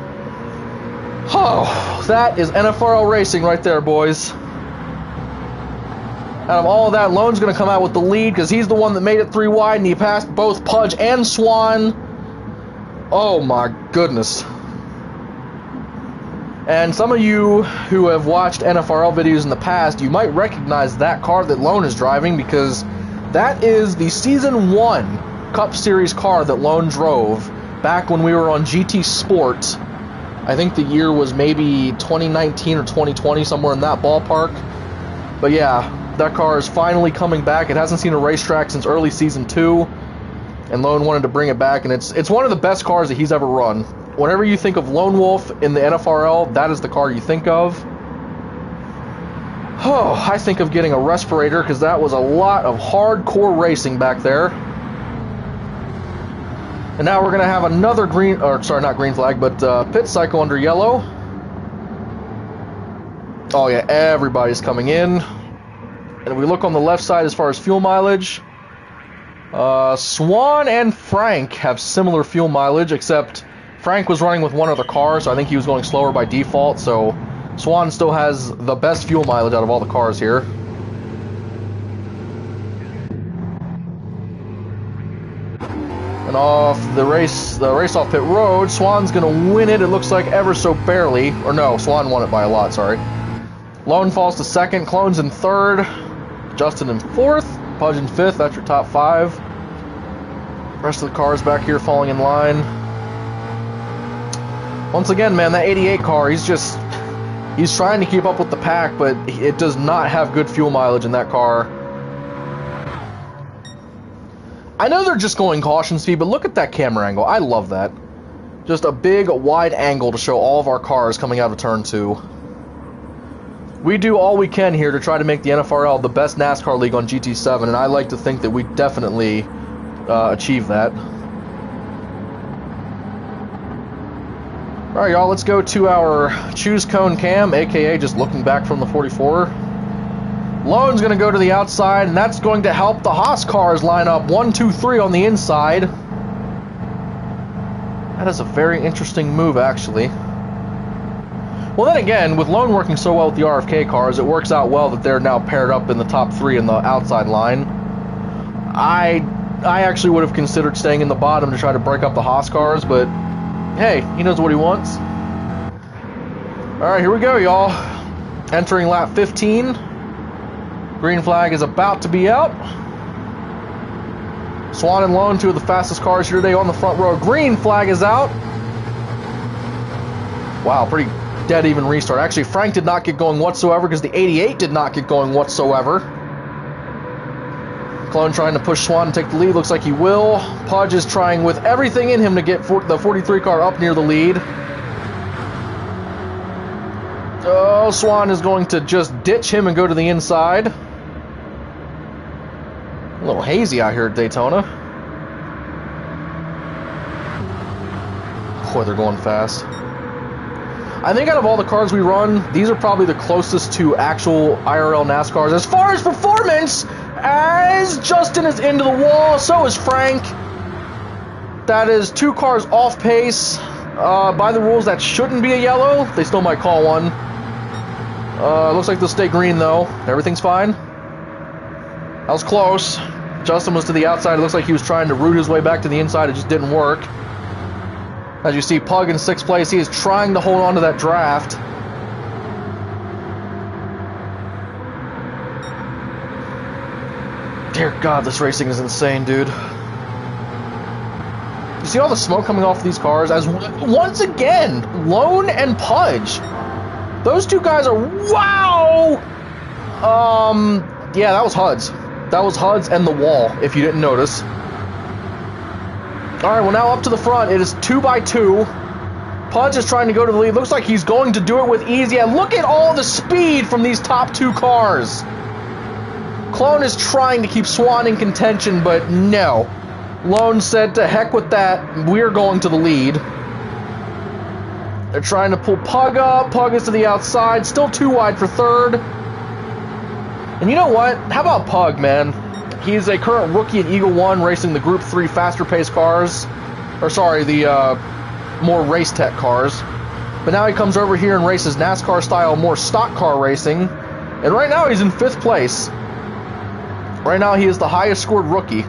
Oh, that is NFRL racing right there, boys. Out of all of that, Lone's going to come out with the lead because he's the one that made it 3 wide, and he passed both Pudge and Swan. Oh my goodness. And some of you who have watched NFRL videos in the past, you might recognize that car that Lone is driving, because that is the Season 1 Cup Series car that Lone drove back when we were on GT Sport. I think the year was maybe 2019 or 2020, somewhere in that ballpark. But yeah, that car is finally coming back. It hasn't seen a racetrack since early Season 2, and Lone wanted to bring it back, and it's one of the best cars that he's ever run. Whenever you think of Lone Wolf in the NFRL, that is the car you think of. Oh, I think of getting a respirator, because that was a lot of hardcore racing back there. And now we're going to have another not green flag, but pit cycle under yellow. Oh yeah, everybody's coming in. And if we look on the left side as far as fuel mileage, Swan and Frank have similar fuel mileage, except Frank was running with one other car, so I think he was going slower by default, so Swan still has the best fuel mileage out of all the cars here. And off the race off pit road, Swan's gonna win it. It looks like ever so barely. Or no, Swan won it by a lot, sorry. Lone falls to second, Clone's in third, Justin in fourth, Pudge in fifth. That's your top five. Rest of the cars back here falling in line. Once again, man, that 88 car, he's trying to keep up with the pack, but it does not have good fuel mileage in that car. I know they're just going caution speed, but look at that camera angle. I love that. Just a big, wide angle to show all of our cars coming out of turn 2. We do all we can here to try to make the NFRL the best NASCAR league on GT7, and I like to think that we definitely achieve that. Alright, y'all, let's go to our choose cone cam, aka just looking back from the 44. Lone's going to go to the outside, and that's going to help the Haas cars line up 1, 2, 3 on the inside. That is a very interesting move, actually. Well, then again, with Lone working so well with the RFK cars, it works out well that they're now paired up in the top 3 in the outside line. I actually would have considered staying in the bottom to try to break up the Haas cars, but hey, he knows what he wants. Alright, here we go, y'all. Entering lap 15. Green flag is about to be out. Swan and Lone, two of the fastest cars here today on the front row. Green flag is out. Wow, pretty dead even restart. Actually, Frank did not get going whatsoever because the 88 did not get going whatsoever. Clone trying to push Swan and take the lead. Looks like he will. Pudge is trying with everything in him to get the 43 car up near the lead. Oh, Swan is going to just ditch him and go to the inside. A little hazy out here at Daytona. Boy, they're going fast. I think out of all the cars we run, these are probably the closest to actual IRL NASCARs. As far as performance, as Justin is into the wall, so is Frank. That is 2 cars off pace. By the rules, that shouldn't be a yellow. They still might call one. Looks like they'll stay green, though. Everything's fine. That was close. Justin was to the outside. It looks like he was trying to root his way back to the inside. It just didn't work. As you see, Pug in 6th place. He is trying to hold on to that draft. Dear God, this racing is insane, dude. You see all the smoke coming off of these cars? As once again, Lone and Pudge. Those 2 guys are... Wow! Yeah, that was HUDs. That was HUDs and the wall, if you didn't notice. Alright, well now up to the front. It is 2 by 2. Pudge is trying to go to the lead. Looks like he's going to do it with ease. Yeah, look at all the speed from these top 2 cars. Clone is trying to keep Swan in contention, but no. Lone said, to heck with that. We're going to the lead. They're trying to pull Pug up. Pug is to the outside. Still too wide for 3rd. And you know what? How about Pug, man? He's a current rookie at Eagle 1, racing the Group 3 faster-paced cars. Or, sorry, the more race tech cars. But now he comes over here and races NASCAR-style, more stock car racing. And right now he's in 5th place. Right now he is the highest-scored rookie.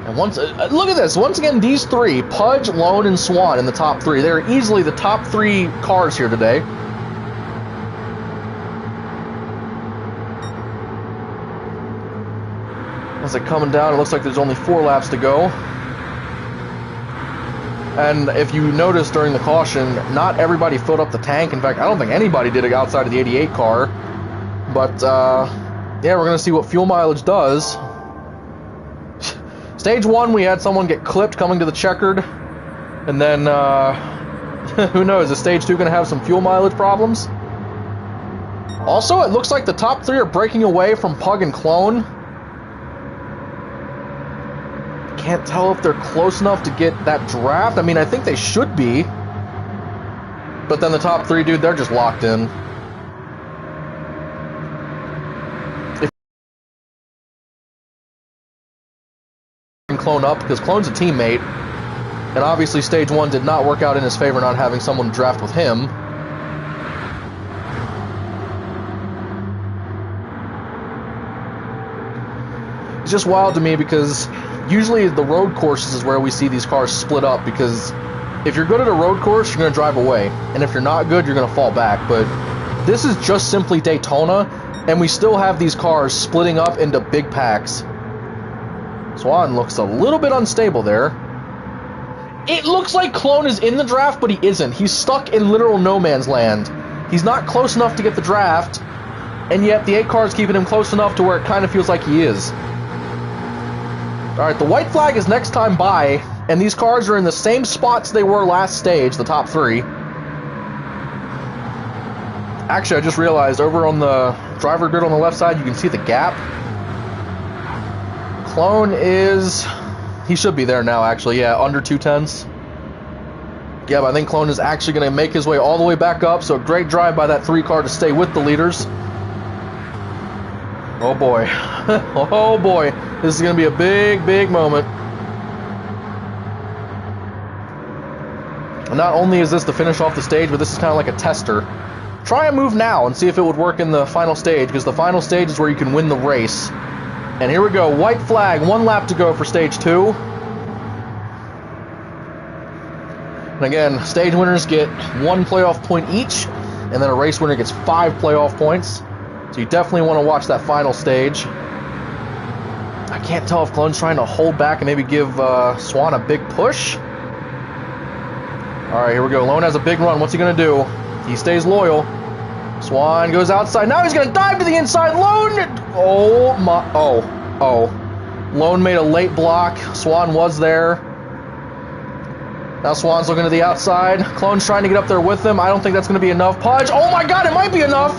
And once, look at this. Once again, these 3, Pudge, Lone, and Swan in the top 3. They're easily the top 3 cars here today. As they're coming down, it looks like there's only 4 laps to go. And if you notice during the caution, not everybody filled up the tank. In fact, I don't think anybody did it outside of the 88 car. But, yeah, we're going to see what fuel mileage does. Stage 1, we had someone get clipped coming to the checkered. And then, who knows, is Stage 2 going to have some fuel mileage problems? Also, it looks like the top 3 are breaking away from Pug and Clone. Can't tell if they're close enough to get that draft. I mean, I think they should be. But then the top 3, dude, they're just locked in. Clone up, because Clone's a teammate. And obviously Stage 1 did not work out in his favor, not having someone draft with him. It's just wild to me because Usually the road courses is where we see these cars split up, because if you're good at a road course, you're going to drive away. And if you're not good, you're going to fall back. But this is just simply Daytona, and we still have these cars splitting up into big packs. Swan looks a little bit unstable there. It looks like Clone is in the draft, but he isn't. He's stuck in literal no man's land. He's not close enough to get the draft, and yet the 8 car is keeping him close enough to where it kind of feels like he is. Alright, the white flag is next time by, and these cars are in the same spots they were last stage, the top 3. Actually, I just realized over on the driver grid on the left side, you can see the gap. Clone is... he should be there now, actually. Yeah, under 2/10. Yeah, but I think Clone is actually going to make his way all the way back up, so great drive by that 3 car to stay with the leaders. Oh boy. Oh boy. This is going to be a big, big moment. And not only is this to finish off the stage, but this is kind of like a tester. Try a move now and see if it would work in the final stage, because the final stage is where you can win the race. And here we go. White flag. 1 lap to go for stage 2. And again, stage winners get 1 playoff point each, and then a race winner gets 5 playoff points. So you definitely want to watch that final stage. I can't tell if Clone's trying to hold back and maybe give Swan a big push. Alright, here we go. Lone has a big run. What's he going to do? He stays loyal. Swan goes outside. Now he's going to dive to the inside. Lone! Oh, my... oh. Lone made a late block. Swan was there. Now Swan's looking to the outside. Clone's trying to get up there with him. I don't think that's going to be enough. Pudge. Oh, my God. It might be enough.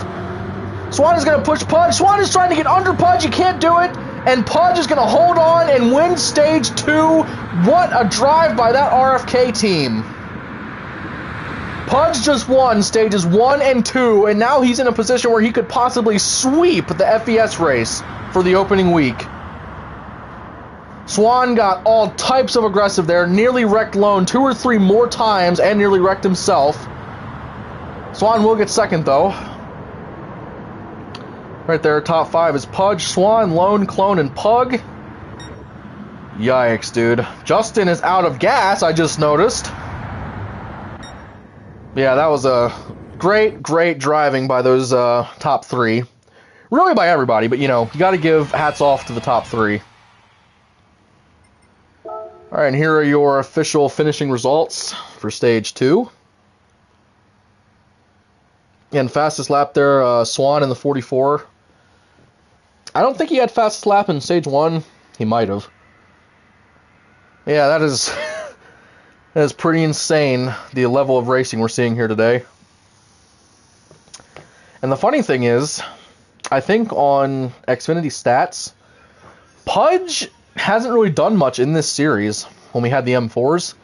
Swan is going to push Pudge. Swan is trying to get under Pudge. He can't do it. And Pudge is going to hold on and win stage 2. What a drive by that RFK team. Pudge just won stages 1 and 2, and now he's in a position where he could possibly sweep the FES race for the opening week. Swan got all types of aggressive there, nearly wrecked Lone 2 or 3 more times, and nearly wrecked himself. Swan will get second, though. Right there, top 5 is Pudge, Swan, Lone, Clone, and Pug. Yikes, dude. Justin is out of gas, I just noticed. Yeah, that was a great driving by those top 3. Really by everybody, but, you know, you got to give hats off to the top 3. Alright, and here are your official finishing results for stage 2. And fastest lap there, Swan in the 44. I don't think he had fastest lap in stage 1. He might have. Yeah, that is... that is pretty insane, the level of racing we're seeing here today. And the funny thing is, I think on Xfinity stats, Pudge hasn't really done much in this series when we had the M4s.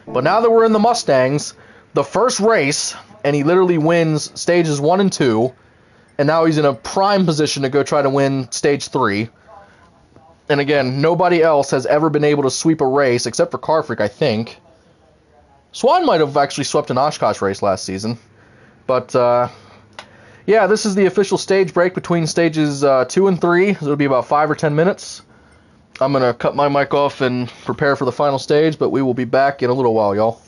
But now that we're in the Mustangs, the first race, and he literally wins stages 1 and 2, and now he's in a prime position to go try to win stage 3. And again, nobody else has ever been able to sweep a race, except for Car Freak, I think. Swan might have actually swept an Oshkosh race last season. But, yeah, this is the official stage break between stages 2 and 3. It'll be about 5 or 10 minutes. I'm going to cut my mic off and prepare for the final stage, but we will be back in a little while, y'all.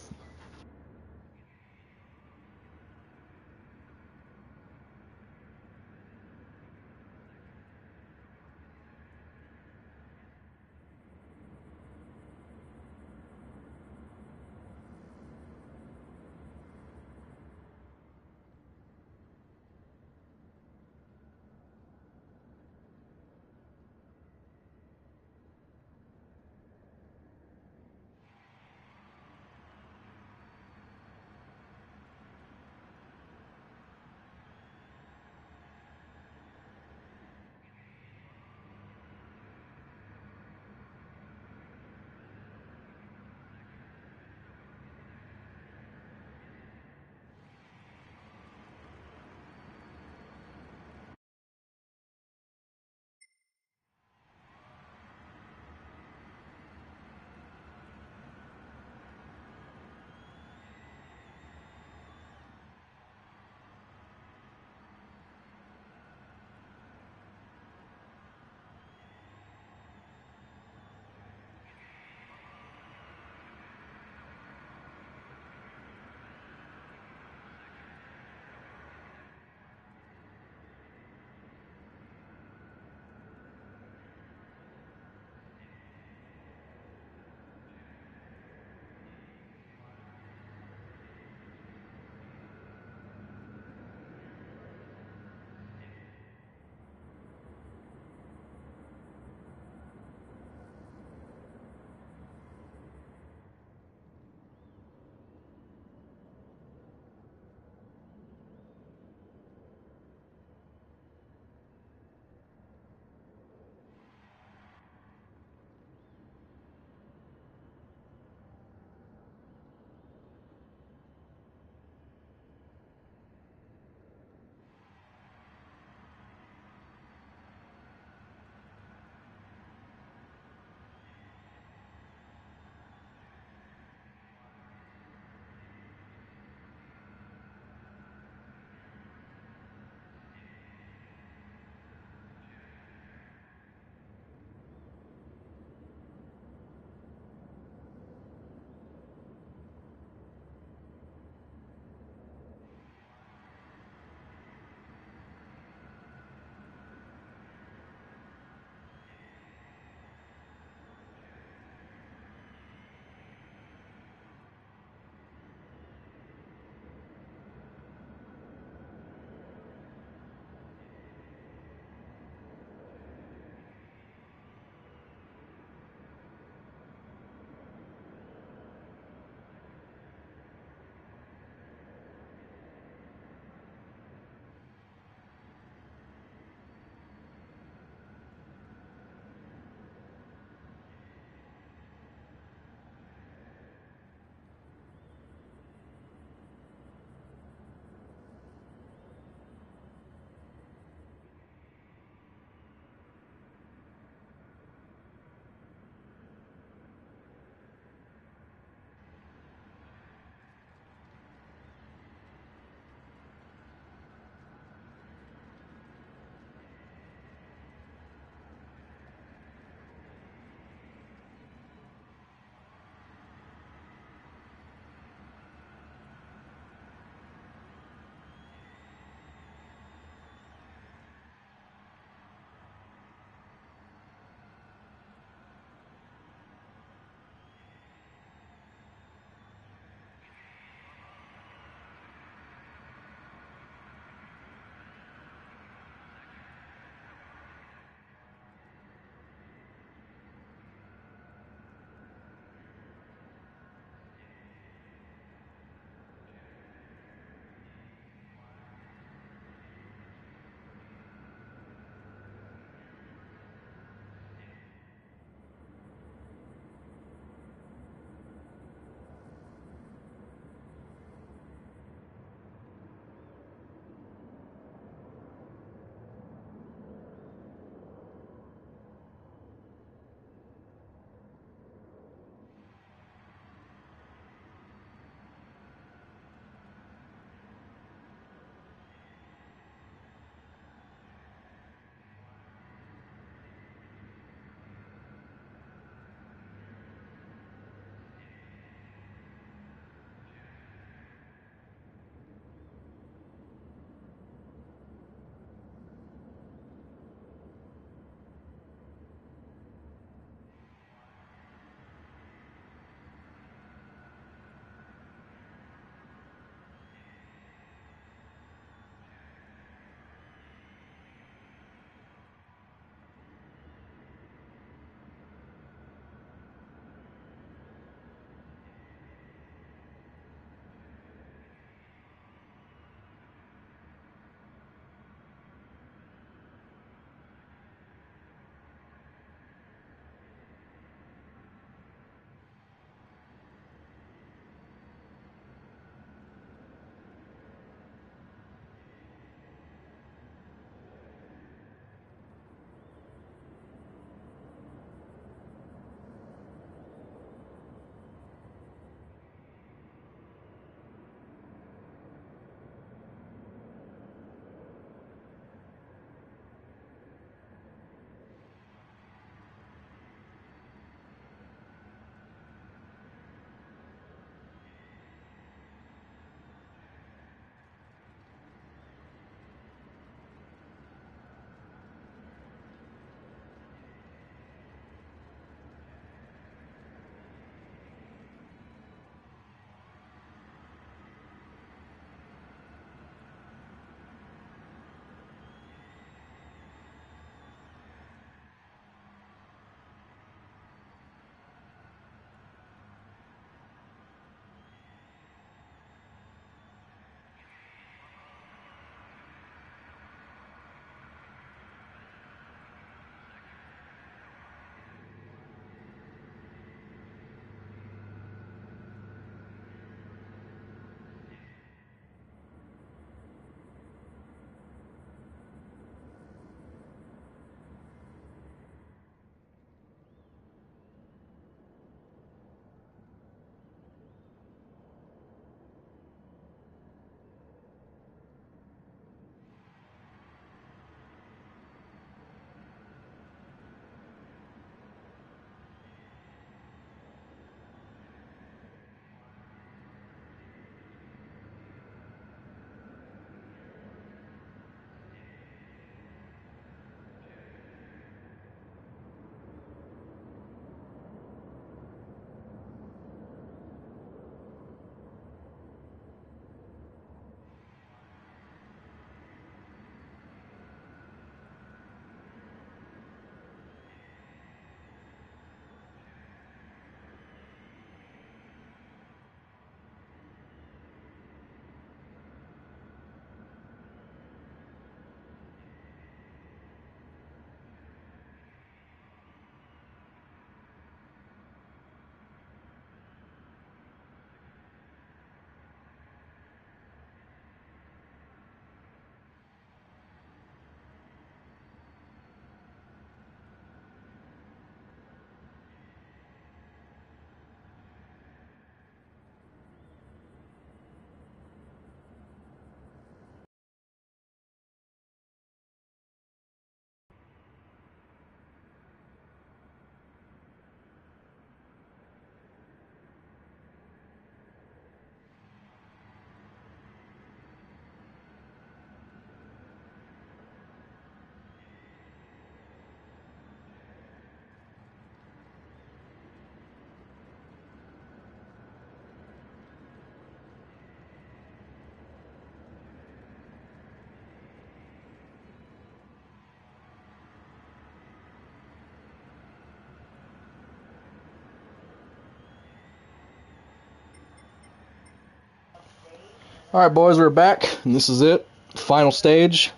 Alright boys, we're back, and this is it. Final stage.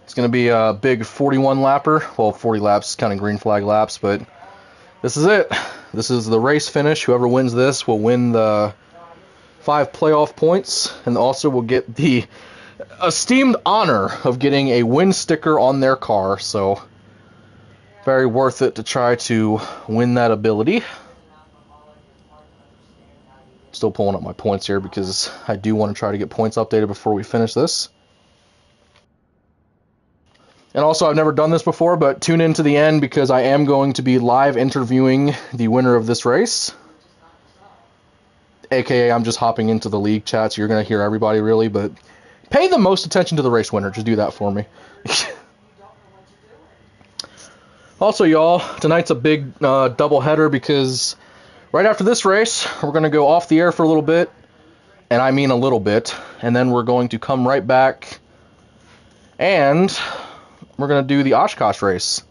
It's going to be a big 41 lapper. Well, 40 laps, kind of green flag laps, but this is it. This is the race finish. Whoever wins this will win the 5 playoff points, and also will get the esteemed honor of getting a win sticker on their car. So, very worth it to try to win that ability. Still pulling up my points here because I do want to try to get points updated before we finish this. And also, I've never done this before, but tune in to the end because I am going to be live interviewing the winner of this race. AKA, I'm just hopping into the league chat, so you're going to hear everybody really, but pay the most attention to the race winner. Just do that for me. Also, y'all, tonight's a big double header because right after this race, we're going to go off the air for a little bit, and I mean a little bit, and then we're going to come right back, and we're going to do the Oshkosh race,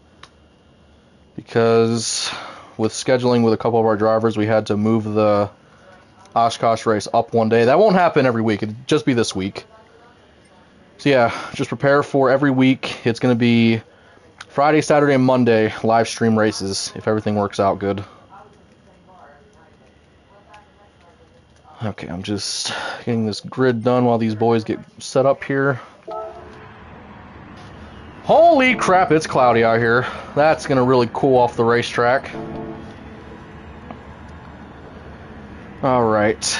because with scheduling with a couple of our drivers, we had to move the Oshkosh race up one day. That won't happen every week. It'll just be this week. So yeah, just prepare for every week. It's going to be Friday, Saturday, and Monday live stream races if everything works out good. Okay, I'm just getting this grid done while these boys get set up here. Holy crap, it's cloudy out here. That's going to really cool off the racetrack. Alright.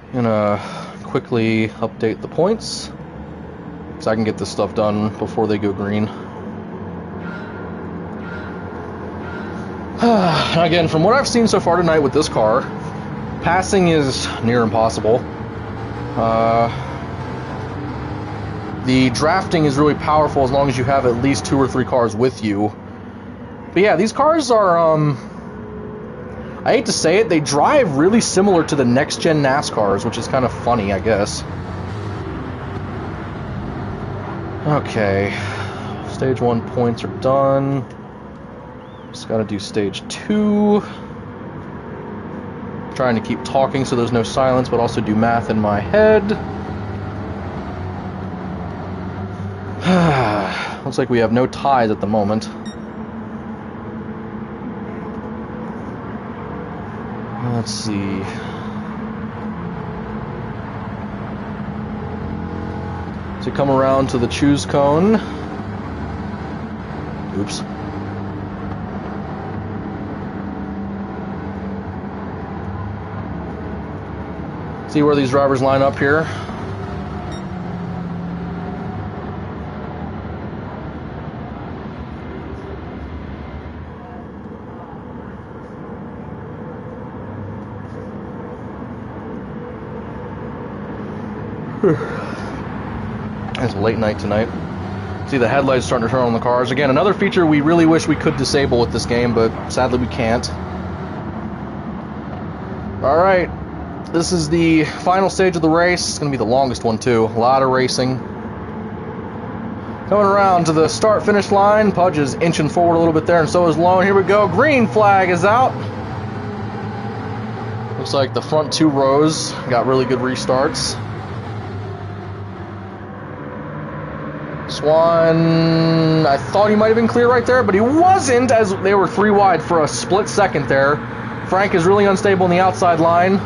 I'm gonna quickly update the points so I can get this stuff done before they go green. Again, from what I've seen so far tonight with this car, passing is near impossible. The drafting is really powerful as long as you have at least 2 or 3 cars with you. But yeah, these cars are, I hate to say it, they drive really similar to the next-gen NASCARs, which is kind of funny, I guess. Okay, stage 1 points are done. Just gotta do stage 2. Trying to keep talking so there's no silence, but also do math in my head. Looks like we have no ties at the moment. Let's see. So come around to the choose cone. Oops. See where these drivers line up here. It's late night tonight. See the headlights starting to turn on the cars. Again, another feature we really wish we could disable with this game, but sadly we can't. Alright, this is the final stage of the race. It's going to be the longest one too. A lot of racing. Coming around to the start-finish line. Pudge is inching forward a little bit there, and so is Lone. Here we go. Green flag is out. Looks like the front 2 rows got really good restarts. Swan, I thought he might have been clear right there, but he wasn't, as they were 3 wide for a split second there. Frank is really unstable in the outside line.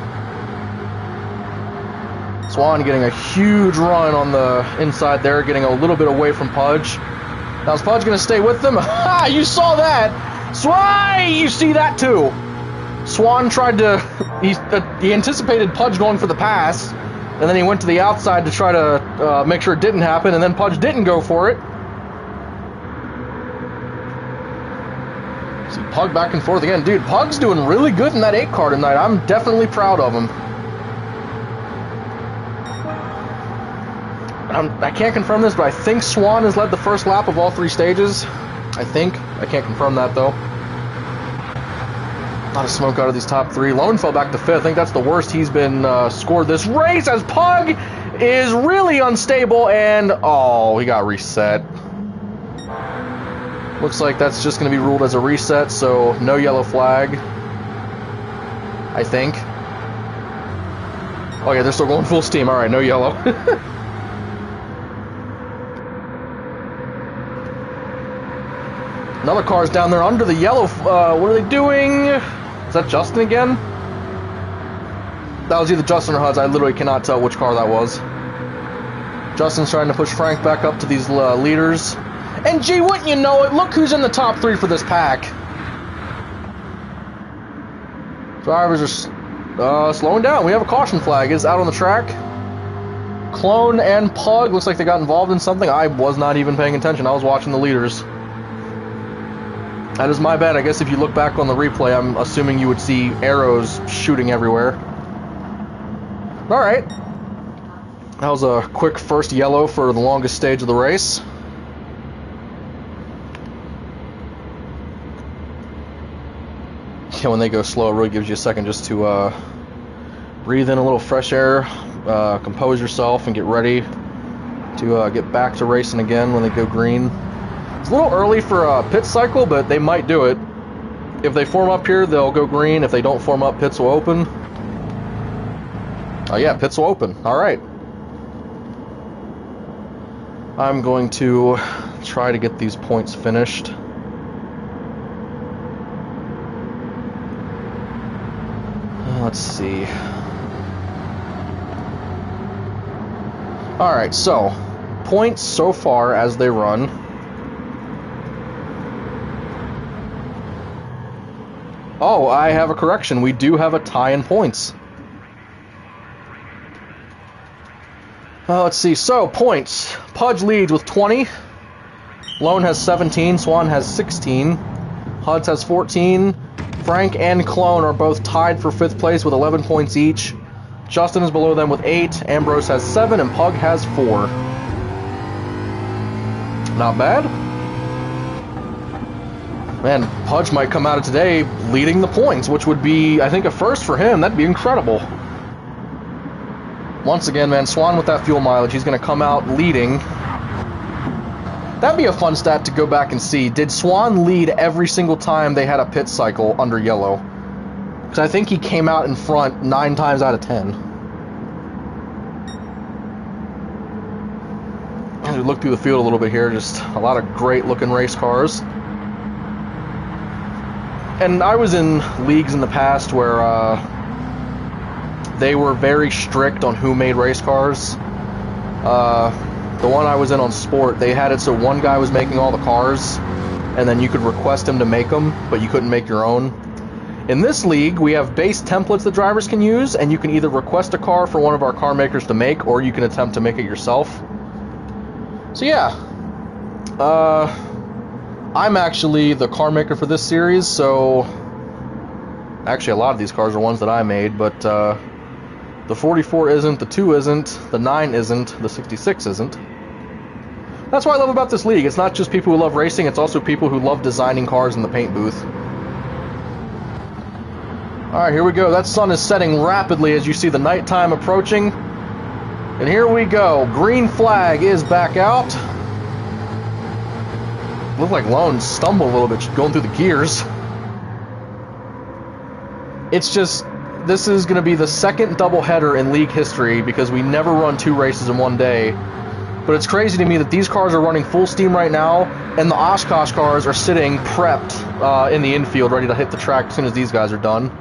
Swan getting a huge run on the inside there, getting a little bit away from Pudge. Now is Pudge going to stay with them? Ha! You saw that! Swan! You see that too! Swan tried to... He anticipated Pudge going for the pass, and then he went to the outside to try to make sure it didn't happen, and then Pudge didn't go for it. See Pug back and forth again. Dude, Pug's doing really good in that 8 car tonight. I'm definitely proud of him. I can't confirm this, but I think Swan has led the first lap of all 3 stages. I think. I can't confirm that, though. A lot of smoke out of these top 3. Lone fell back to 5th. I think that's the worst he's been scored this race, as Pug is really unstable, and oh, he got reset. Looks like that's just going to be ruled as a reset, so no yellow flag. I think. Oh yeah, they're still going full steam. Alright, no yellow. Another car's down there under the yellow. What are they doing? Is that Justin again? That was either Justin or Huds. I literally cannot tell which car that was. Justin's trying to push Frank back up to these leaders. And gee, wouldn't you know it, look who's in the top 3 for this pack. Drivers are slowing down. We have a caution flag. It's out on the track. Clone and Pug looks like they got involved in something. I was not even paying attention. I was watching the leaders. That is my bad. I guess if you look back on the replay, I'm assuming you would see arrows shooting everywhere. Alright. That was a quick first yellow for the longest stage of the race. Yeah, when they go slow, it really gives you a second just to breathe in a little fresh air, compose yourself, and get ready to get back to racing again when they go green. It's a little early for a pit cycle, but they might do it. If they form up here, they'll go green. If they don't form up, pits will open. Oh yeah, pits will open. Alright. I'm going to try to get these points finished. Let's see. Alright, so points so far as they run. Oh, I have a correction. We do have a tie in points. Let's see. So, points. Pudge leads with 20. Lone has 17. Swan has 16. Huds has 14. Frank and Clone are both tied for 5th place with 11 points each. Justin is below them with 8. Ambrose has 7. And Pug has 4. Not bad. Man, Pudge might come out of today leading the points, which would be, I think, a first for him. That'd be incredible. Once again, man, Swan with that fuel mileage, he's going to come out leading. That'd be a fun stat to go back and see. Did Swan lead every single time they had a pit cycle under yellow? Because I think he came out in front 9 times out of 10. As we look through the field a little bit here, just a lot of great looking race cars. And I was in leagues in the past where they were very strict on who made race cars. The one I was in on Sport, they had it so one guy was making all the cars, and then you could request him to make them, but you couldn't make your own. In this league, we have base templates that drivers can use, and you can either request a car for one of our car makers to make, or you can attempt to make it yourself. So yeah, I'm actually the car maker for this series, so actually a lot of these cars are ones that I made, but the 44 isn't, the 2 isn't, the 9 isn't, the 66 isn't. That's what I love about this league. It's not just people who love racing, it's also people who love designing cars in the paint booth. Alright, here we go. That sun is setting rapidly as you see the nighttime approaching. And here we go. Green flag is back out. Looked like Lone stumbled a little bit going through the gears. It's just, this is going to be the second doubleheader in league history because we never run 2 races in one day. But it's crazy to me that these cars are running full steam right now, and the Oshkosh cars are sitting prepped in the infield, ready to hit the track as soon as these guys are done.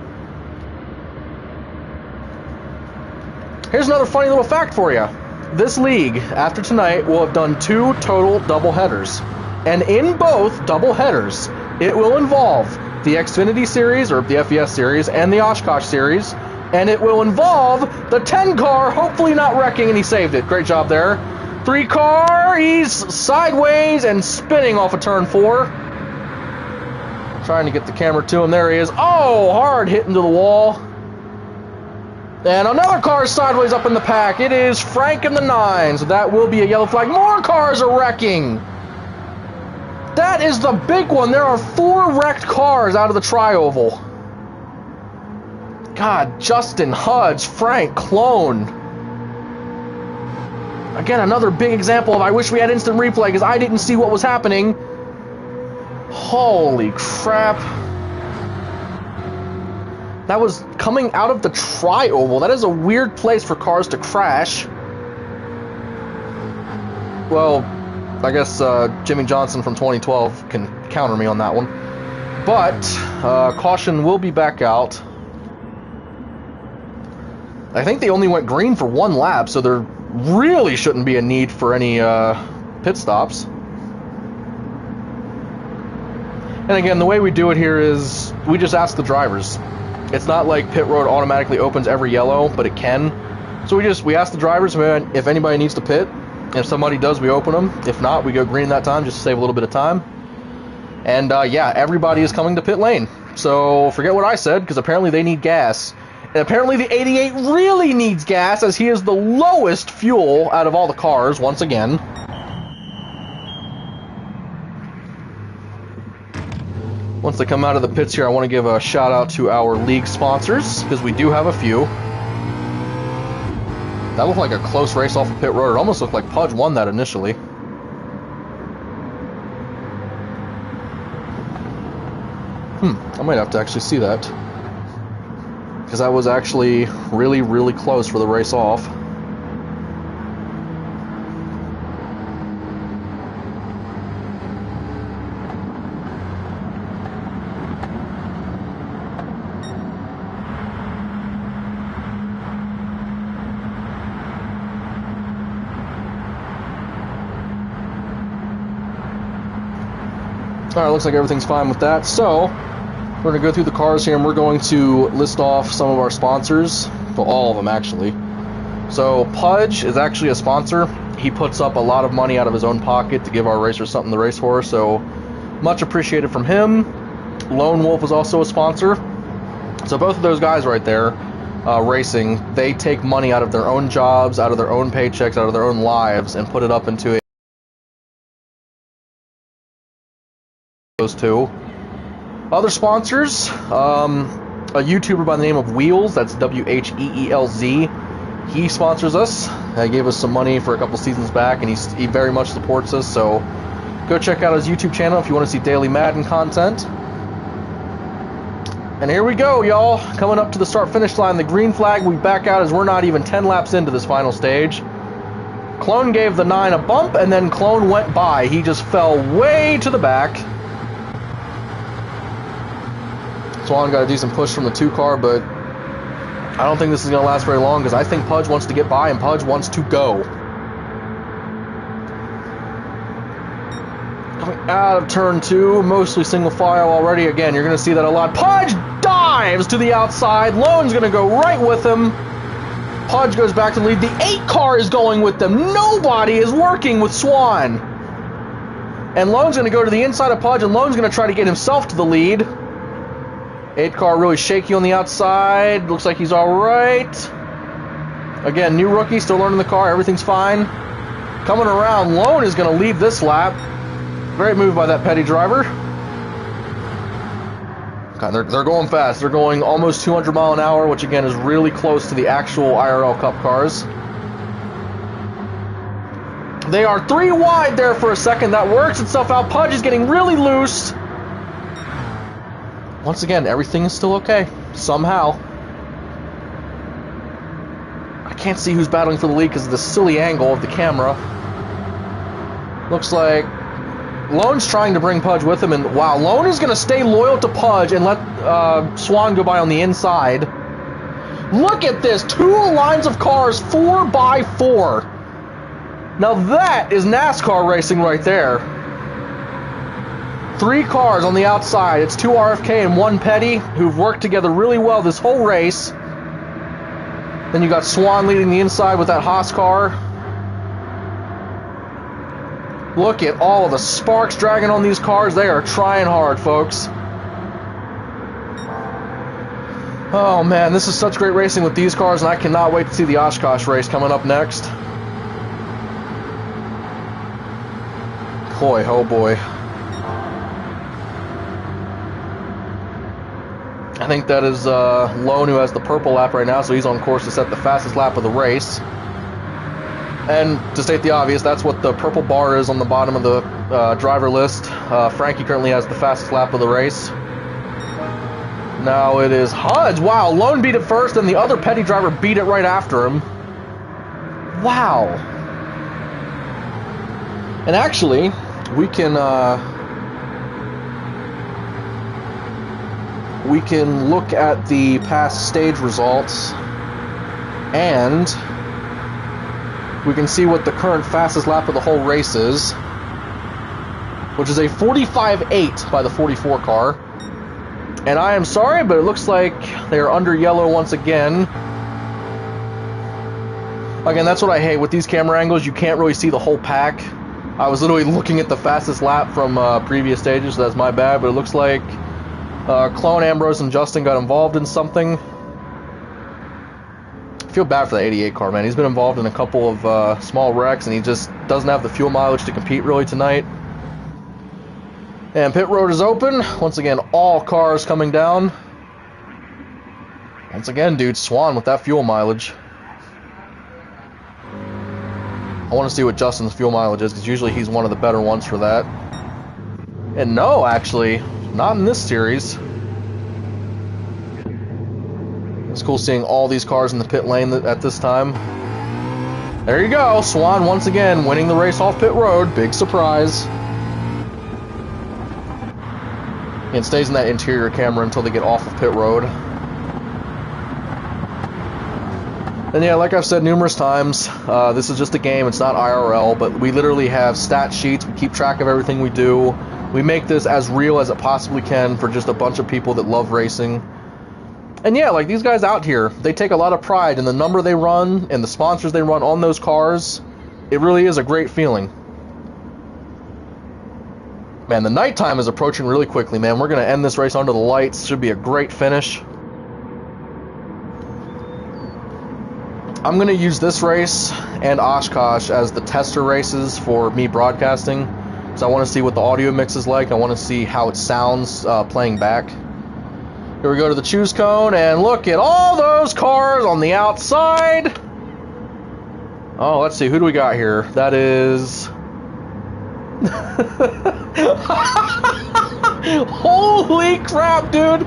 Here's another funny little fact for you. This league, after tonight, will have done 2 total doubleheaders. And in both doubleheaders, it will involve the Xfinity Series, or the FES Series, and the Oshkosh Series. And it will involve the 10 car, hopefully not wrecking, and he saved it. Great job there. 3 car, he's sideways and spinning off of turn 4. Trying to get the camera to him. There he is. Oh, hard hit into the wall. And another car sideways up in the pack. It is Frank and the 9. So that will be a yellow flag. More cars are wrecking. That is the big one. There are 4 wrecked cars out of the tri-oval. God, Justin, Hudge, Frank, Clone. Again, another big example of I wish we had instant replay because I didn't see what was happening. Holy crap. That was coming out of the tri-oval. That is a weird place for cars to crash. Well, I guess Jimmy Johnson from 2012 can counter me on that one. But caution will be back out. I think they only went green for one lap, so there really shouldn't be a need for any pit stops. And again, the way we do it here is we just ask the drivers. It's not like pit road automatically opens every yellow, but it can. So we ask the drivers if anybody needs to pit. If somebody does, we open them. If not, we go green that time just to save a little bit of time. And yeah, everybody is coming to pit lane. So forget what I said, because apparently they need gas. And apparently the 88 really needs gas, as he is the lowest fuel out of all the cars, once again. Once they come out of the pits here, I want to give a shout out to our league sponsors, because we do have a few. That looked like a close race off of pit road. It almost looked like Pudge won that initially. I might have to actually see that, because that was actually really, really close for the race off. Alright, looks like everything's fine with that. So, we're going to go through the cars here, and we're going to list off some of our sponsors. Well, all of them, actually. So, Pudge is actually a sponsor. He puts up a lot of money out of his own pocket to give our racers something to race for, so much appreciated from him. Lone Wolf is also a sponsor. So both of those guys right there, racing, they take money out of their own jobs, out of their own paychecks, out of their own lives, and put it up into those two. Other sponsors, a YouTuber by the name of Wheels, that's W-H-E-E-L-Z. He sponsors us. He gave us some money for a couple seasons back, and he very much supports us, so go check out his YouTube channel if you want to see daily Madden content. And here we go, y'all. Coming up to the start-finish line, the green flag we back out as we're not even 10 laps into this final stage. Clone gave the 9 a bump, and then Clone went by. He just fell way to the back. Swan got a decent push from the 2 car, but I don't think this is going to last very long, because I think Pudge wants to get by and Pudge wants to go. Coming out of turn 2, mostly single file already. Again, you're going to see that a lot. Pudge dives to the outside. Lone's going to go right with him. Pudge goes back to the lead. The 8 car is going with them. Nobody is working with Swan. And Lone's going to go to the inside of Pudge, and Lone's going to try to get himself to the lead. 8 car really shaky on the outside. Looks like he's alright. Again, new rookie, still learning the car. Everything's fine. Coming around, Lone is going to lead this lap. Great move by that petty driver. God, they're going fast. They're going almost 200 mile an hour, which again is really close to the actual IRL Cup cars. They are 3 wide there for a second. That works itself out. Pudge is getting really loose. Once again, everything is still okay. Somehow. I can't see who's battling for the lead because of the silly angle of the camera. Looks like Lone's trying to bring Pudge with him, and wow, Lone is going to stay loyal to Pudge and let Swan go by on the inside. Look at this. 2 lines of cars, 4x4. Now that is NASCAR racing right there. 3 cars on the outside. It's 2 RFK and 1 Petty, who've worked together really well this whole race. Then you got Swan leading the inside with that Haas car. Look at all of the sparks dragging on these cars. They are trying hard, folks. Oh man, this is such great racing with these cars, and I cannot wait to see the Oshkosh race coming up next. Boy, oh boy. I think that is Lone who has the purple lap right now, so he's on course to set the fastest lap of the race. And to state the obvious, that's what the purple bar is on the bottom of the driver list. Frankie currently has the fastest lap of the race. Now it is Hudge. Wow, Lone beat it first, and the other Petty driver beat it right after him. Wow. And actually, we can look at the past stage results, and we can see what the current fastest lap of the whole race is, which is a 45.8 by the 44 car. And I am sorry, but it looks like they are under yellow once again. Again, that's what I hate with these camera angles. You can't really see the whole pack. I was literally looking at the fastest lap from previous stages, so that's my bad. But it looks like Clone, Ambrose, and Justin got involved in something. I feel bad for the 88 car, man. He's been involved in a couple of small wrecks, and he just doesn't have the fuel mileage to compete really tonight. And pit road is open. Once again, all cars coming down. Once again, dude, Swan with that fuel mileage. I want to see what Justin's fuel mileage is, because usually he's one of the better ones for that. And no, actually, not in this series. It's cool seeing all these cars in the pit lane at this time. There you go, Swan once again winning the race off pit road. Big surprise. And stays in that interior camera until they get off of pit road. And yeah, like I've said numerous times, this is just a game, it's not IRL, but we literally have stat sheets, we keep track of everything we do. We make this as real as it possibly can for just a bunch of people that love racing. And yeah, like these guys out here, they take a lot of pride in the number they run and the sponsors they run on those cars. It really is a great feeling. Man, the nighttime is approaching really quickly, man. We're going to end this race under the lights. Should be a great finish. I'm going to use this race and Oshkosh as the tester races for me broadcasting. So I want to see what the audio mix is like. I want to see how it sounds playing back. Here we go to the choose cone, and look at all those cars on the outside. Oh, let's see. Who do we got here? That is... Holy crap, dude.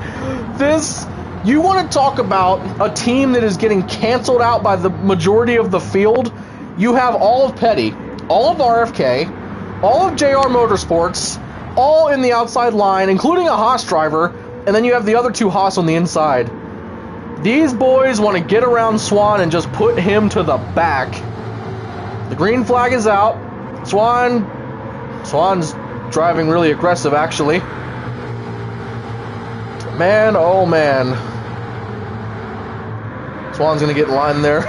This, you want to talk about a team that is getting canceled out by the majority of the field? You have all of Petty, all of RFK, all of JR Motorsports, all in the outside line, including a Haas driver, and then you have the other two Haas on the inside. These boys want to get around Swan and just put him to the back. The green flag is out. Swan's driving really aggressive, actually. Man, oh man. Swan's going to get in line there.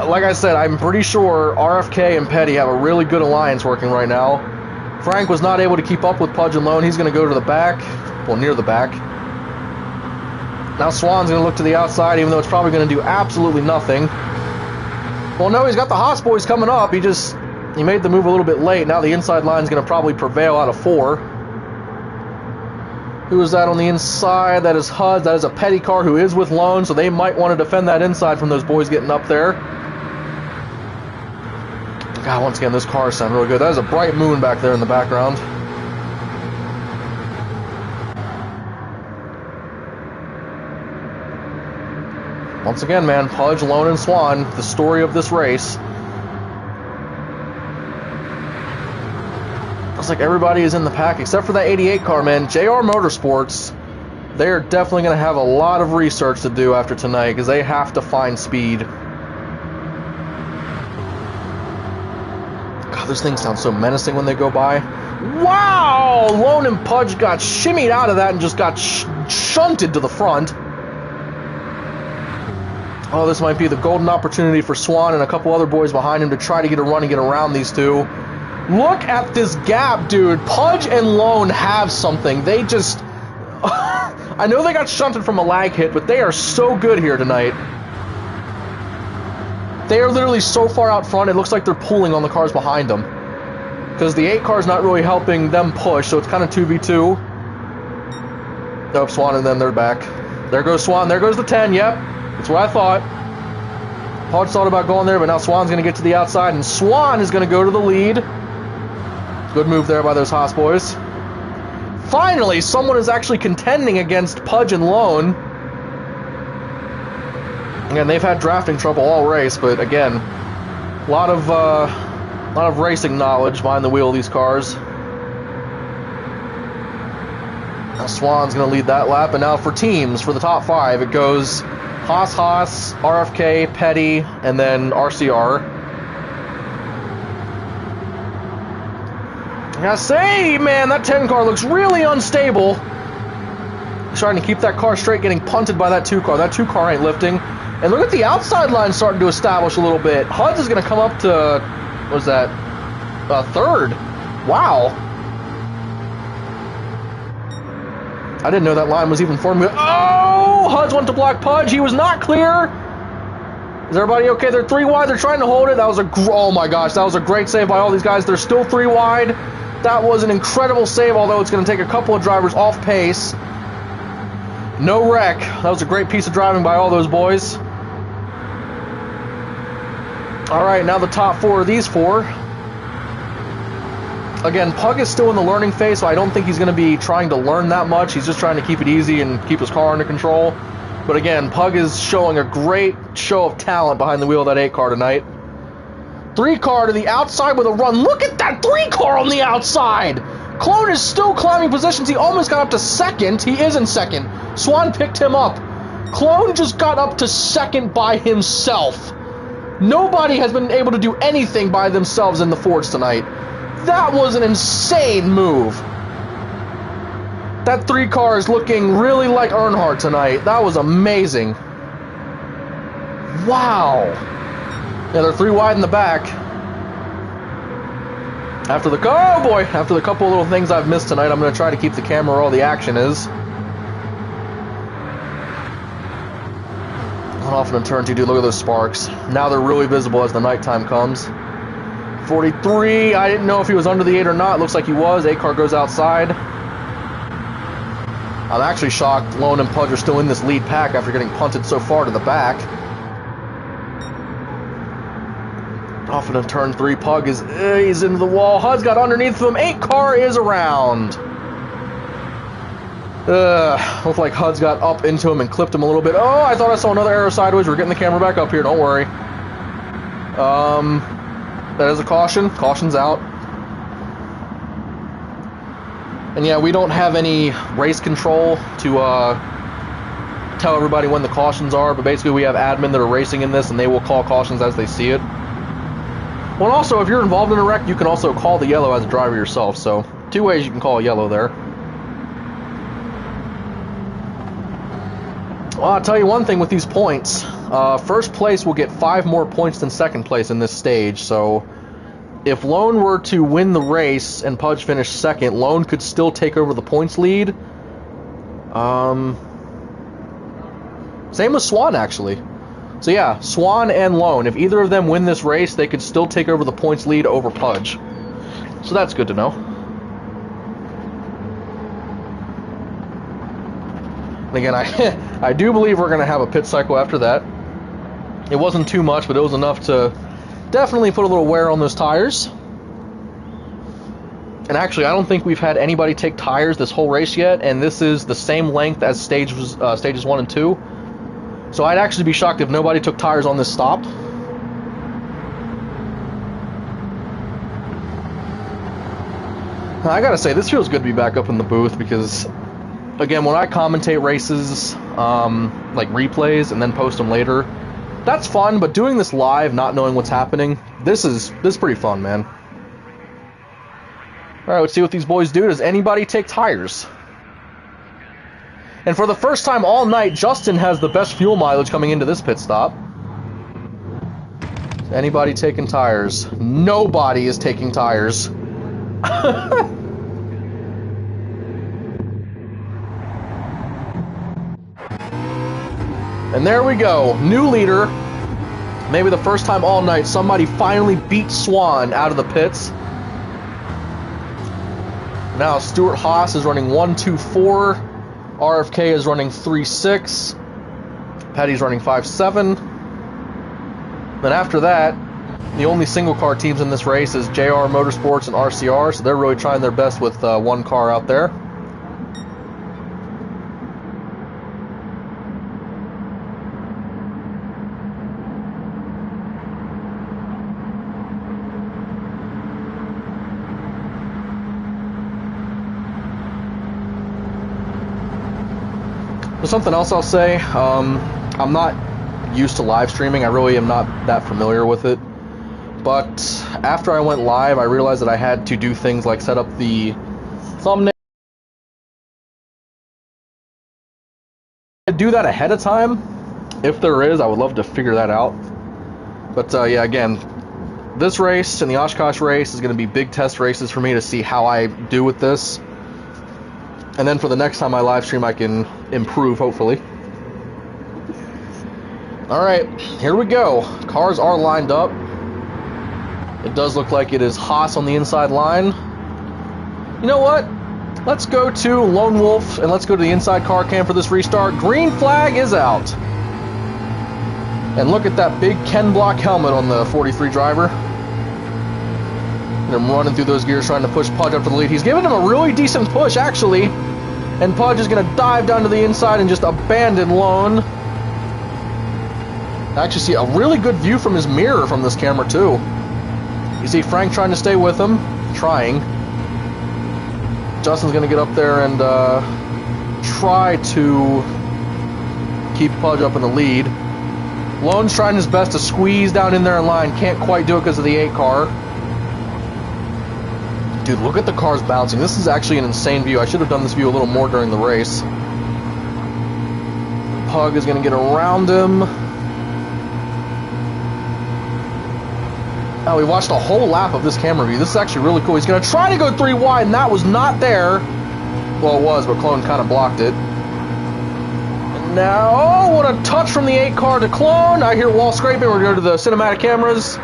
Like I said, I'm pretty sure RFK and Petty have a really good alliance working right now. Frank was not able to keep up with Pudge and Lone. He's going to go to the back. Well, near the back. Now Swan's going to look to the outside, even though it's probably going to do absolutely nothing. Well, no, he's got the Haas boys coming up. He made the move a little bit late. Now the inside line is going to probably prevail out of 4. Who is that on the inside? That is HUD. That is a Petty car who is with Lone, so they might want to defend that inside from those boys getting up there. God, once again, those cars sound really good. That is a bright moon back there in the background. Once again, man, Pudge, Lone, and Swan, the story of this race. Looks like everybody is in the pack except for that 88 car, man. JR Motorsports, they're definitely going to have a lot of research to do after tonight because they have to find speed. God, those things sound so menacing when they go by. Wow! Lone and Pudge got shimmied out of that and just got shunted to the front. Oh, this might be the golden opportunity for Swan and a couple other boys behind him to try to get a run and get around these two. Look at this gap, dude. Pudge and Lone have something. They just... I know they got shunted from a lag hit, but they are so good here tonight. They are literally so far out front, it looks like they're pulling on the cars behind them. Because the 8 car's not really helping them push, so it's kind of 2v2. Nope, Swan and then they're back. There goes Swan. There goes the 10, yep. That's what I thought. Pudge thought about going there, but now Swan's going to get to the outside, and Swan is going to go to the lead. Good move there by those Haas boys. Finally, someone is actually contending against Pudge and Lone. Again, they've had drafting trouble all race, but again, a lot of racing knowledge behind the wheel of these cars. Now Swan's going to lead that lap, and now for teams, for the top 5, it goes Haas, RFK, Petty, and then RCR. I gotta say, man, that 10 car looks really unstable. He's trying to keep that car straight, getting punted by that 2 car. That 2 car ain't lifting. And look at the outside line starting to establish a little bit. Huds is going to come up to, what was that, 3rd. Wow. I didn't know that line was even forming. Oh, Huds went to block Pudge. He was not clear. Is everybody okay? They're 3 wide. They're trying to hold it. That was oh my gosh, that was a great save by all these guys. They're still 3 wide. That was an incredible save, although it's going to take a couple of drivers off pace. No wreck. That was a great piece of driving by all those boys. All right, now the top 4 of these 4. Again, Pug is still in the learning phase, so I don't think he's going to be trying to learn that much. He's just trying to keep it easy and keep his car under control. But again, Pug is showing a great show of talent behind the wheel of that 8 car tonight. 3 car to the outside with a run. Look at that 3 car on the outside! Clone is still climbing positions. He almost got up to 2nd. He is in 2nd. Swan picked him up. Clone just got up to 2nd by himself. Nobody has been able to do anything by themselves in the Fords tonight. That was an insane move. That 3 car is looking really like Earnhardt tonight. That was amazing. Wow. Yeah, they're 3 wide in the back. After the couple of little things I've missed tonight, I'm going to try to keep the camera where all the action is. Going off into turn 2, dude, look at those sparks. Now they're really visible as the nighttime comes. 43, I didn't know if he was under the 8 or not. Looks like he was. 8 car goes outside. I'm actually shocked Lone and Pudge are still in this lead pack after getting punted so far to the back. Off into turn 3, Pug is he's into the wall. Hud's got underneath him. 8 car is around. Looked like Hud's got up into him and clipped him a little bit. Oh, I thought I saw another arrow sideways. We're getting the camera back up here. Don't worry. That is a caution. Caution's out. And yeah, we don't have any race control to tell everybody when the cautions are, but basically we have admin that are racing in this, and they will call cautions as they see it. Well, and also, if you're involved in a wreck, you can also call the yellow as a driver yourself, so 2 ways you can call a yellow there. Well, I'll tell you one thing with these points. First place will get 5 more points than second place in this stage, so if Lone were to win the race and Pudge finished 2nd, Lone could still take over the points lead. Same with Swan, actually. So yeah, Swan and Lone, if either of them win this race, they could still take over the points lead over Pudge. So that's good to know. And again, I do believe we're going to have a pit cycle after that. It wasn't too much, but it was enough to definitely put a little wear on those tires. And actually, I don't think we've had anybody take tires this whole race yet, and this is the same length as stages 1 and 2. So I'd actually be shocked if nobody took tires on this stop. I gotta say, this feels good to be back up in the booth because, again, when I commentate races, like replays, and then post them later, that's fun, but doing this live, not knowing what's happening, this is pretty fun, man. Alright, let's see what these boys do. Does anybody take tires? And for the first time all night, Justin has the best fuel mileage coming into this pit stop. Is anybody taking tires? Nobody is taking tires. And there we go. New leader. Maybe the first time all night somebody finally beat Swan out of the pits. Now Stuart Haas is running 1.24. RFK is running 3.6. Petty's running 5.7. Then after that, the only single car teams in this race is JR Motorsports and RCR, so they're really trying their best with 1 car out there. There's something else I'll say. I'm not used to live streaming. I really am not that familiar with it. But after I went live, I realized that I had to do things like set up the thumbnail. Do that ahead of time. If there is, I would love to figure that out. But yeah, again, this race and the Oshkosh race is going to be big test races for me to see how I do with this. And then for the next time I live stream, I can improve, hopefully. Alright, here we go. Cars are lined up. It does look like it is Haas on the inside line. You know what? Let's go to Lone Wolf and let's go to the inside car cam for this restart. Green flag is out. And look at that big Ken Block helmet on the 43 driver. And I'm running through those gears trying to push Pudge up for the lead. He's giving him a really decent push, actually. And Pudge is going to dive down to the inside and just abandon Lone. I actually see a really good view from his mirror from this camera, too. You see Frank trying to stay with him. Trying. Justin's going to get up there and try to keep Pudge up in the lead. Lone's trying his best to squeeze down in there in line. Can't quite do it because of the 8 car. Dude, look at the cars bouncing. This is actually an insane view. I should have done this view a little more during the race. Pug is going to get around him. Oh, we watched a whole lap of this camera view. This is actually really cool. He's going to try to go 3 wide, and that was not there. Well, it was, but Clone kind of blocked it. And now, oh, what a touch from the 8 car to Clone. I hear wall scraping. We're going to go to the cinematic cameras.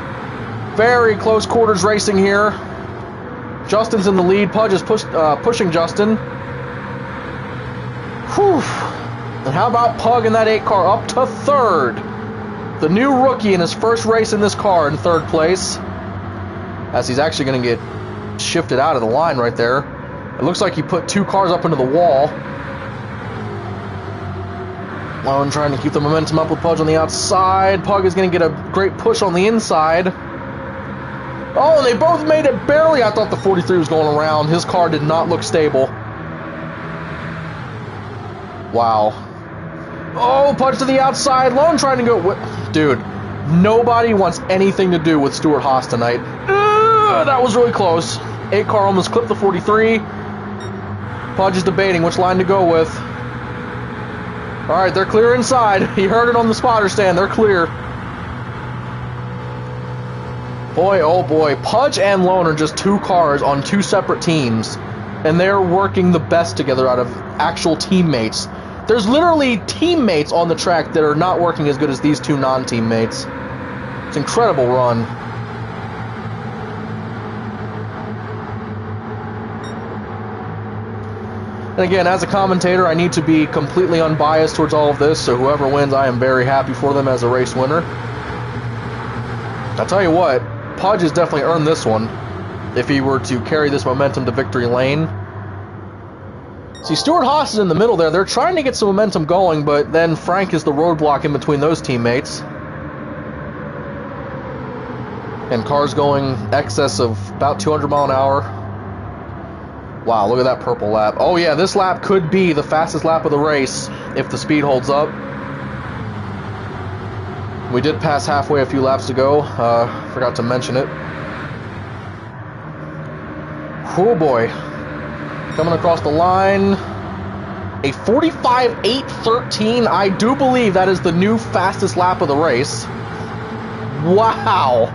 Very close quarters racing here. Justin's in the lead. Pudge is pushing Justin. Whew. And how about Pug in that 8 car up to 3rd? The new rookie in his first race in this car in 3rd place. As he's actually going to get shifted out of the line right there. It looks like he put 2 cars up into the wall. Lone trying to keep the momentum up with Pudge on the outside. Pug is going to get a great push on the inside. Oh, they both made it barely. I thought the 43 was going around. His car did not look stable. Wow. Oh, Pudge to the outside. Lone trying to go... Dude, nobody wants anything to do with Stuart Haas tonight. That was really close. 8 car almost clipped the 43. Pudge is debating which line to go with. Alright, they're clear inside. He heard it on the spotter stand. They're clear. Boy, oh boy. Pudge and Lone are just 2 cars on 2 separate teams. And they're working the best together out of actual teammates. There's literally teammates on the track that are not working as good as these 2 non-teammates. It's an incredible run. And again, as a commentator, I need to be completely unbiased towards all of this, so whoever wins, I am very happy for them as a race winner. I'll tell you what, Pudge has definitely earned this one, if he were to carry this momentum to victory lane. See, Stuart Haas is in the middle there. They're trying to get some momentum going, but then Frank is the roadblock in between those teammates. And cars going excess of about 200 mile an hour. Wow, look at that purple lap. Oh yeah, this lap could be the fastest lap of the race if the speed holds up. We did pass halfway a few laps to go. Forgot to mention it. Oh boy. Coming across the line. A 45.813. I do believe that is the new fastest lap of the race. Wow.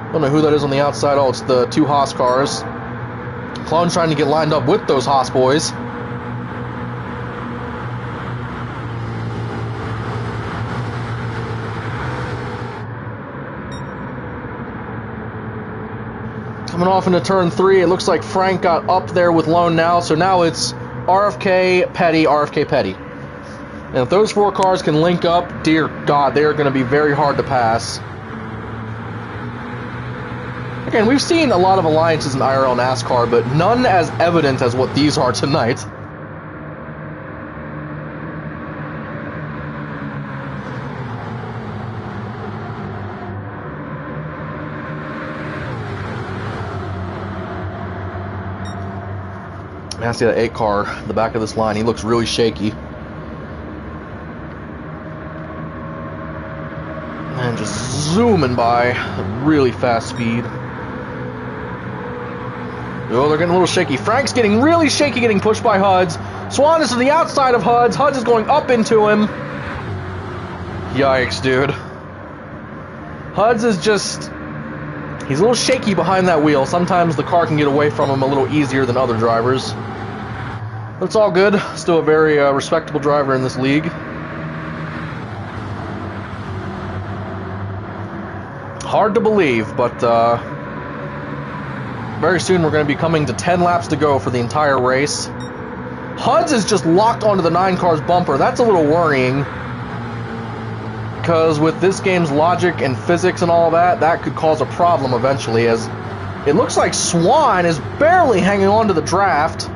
I don't know who that is on the outside. Oh, it's the 2 Haas cars. Clone trying to get lined up with those Haas boys. Coming off into turn 3, it looks like Frank got up there with Lone now, so now it's RFK, Petty, RFK, Petty. And if those 4 cars can link up, dear God, they are going to be very hard to pass. Again, we've seen a lot of alliances in IRL NASCAR, but none as evident as what these are tonight. I see that 8 car, the back of this line. He looks really shaky. And just zooming by at really fast speed. Oh, they're getting a little shaky. Frank's getting really shaky, getting pushed by Huds. Swan is to the outside of Huds. Huds is going up into him. Yikes, dude. Huds is just... he's a little shaky behind that wheel. Sometimes the car can get away from him a little easier than other drivers. But it's all good. Still a very respectable driver in this league. Hard to believe, but very soon we're going to be coming to 10 laps to go for the entire race. Huds is just locked onto the 9 car's bumper. That's a little worrying, because with this game's logic and physics and all that, that could cause a problem eventually, as it looks like Swan is barely hanging on to the draft,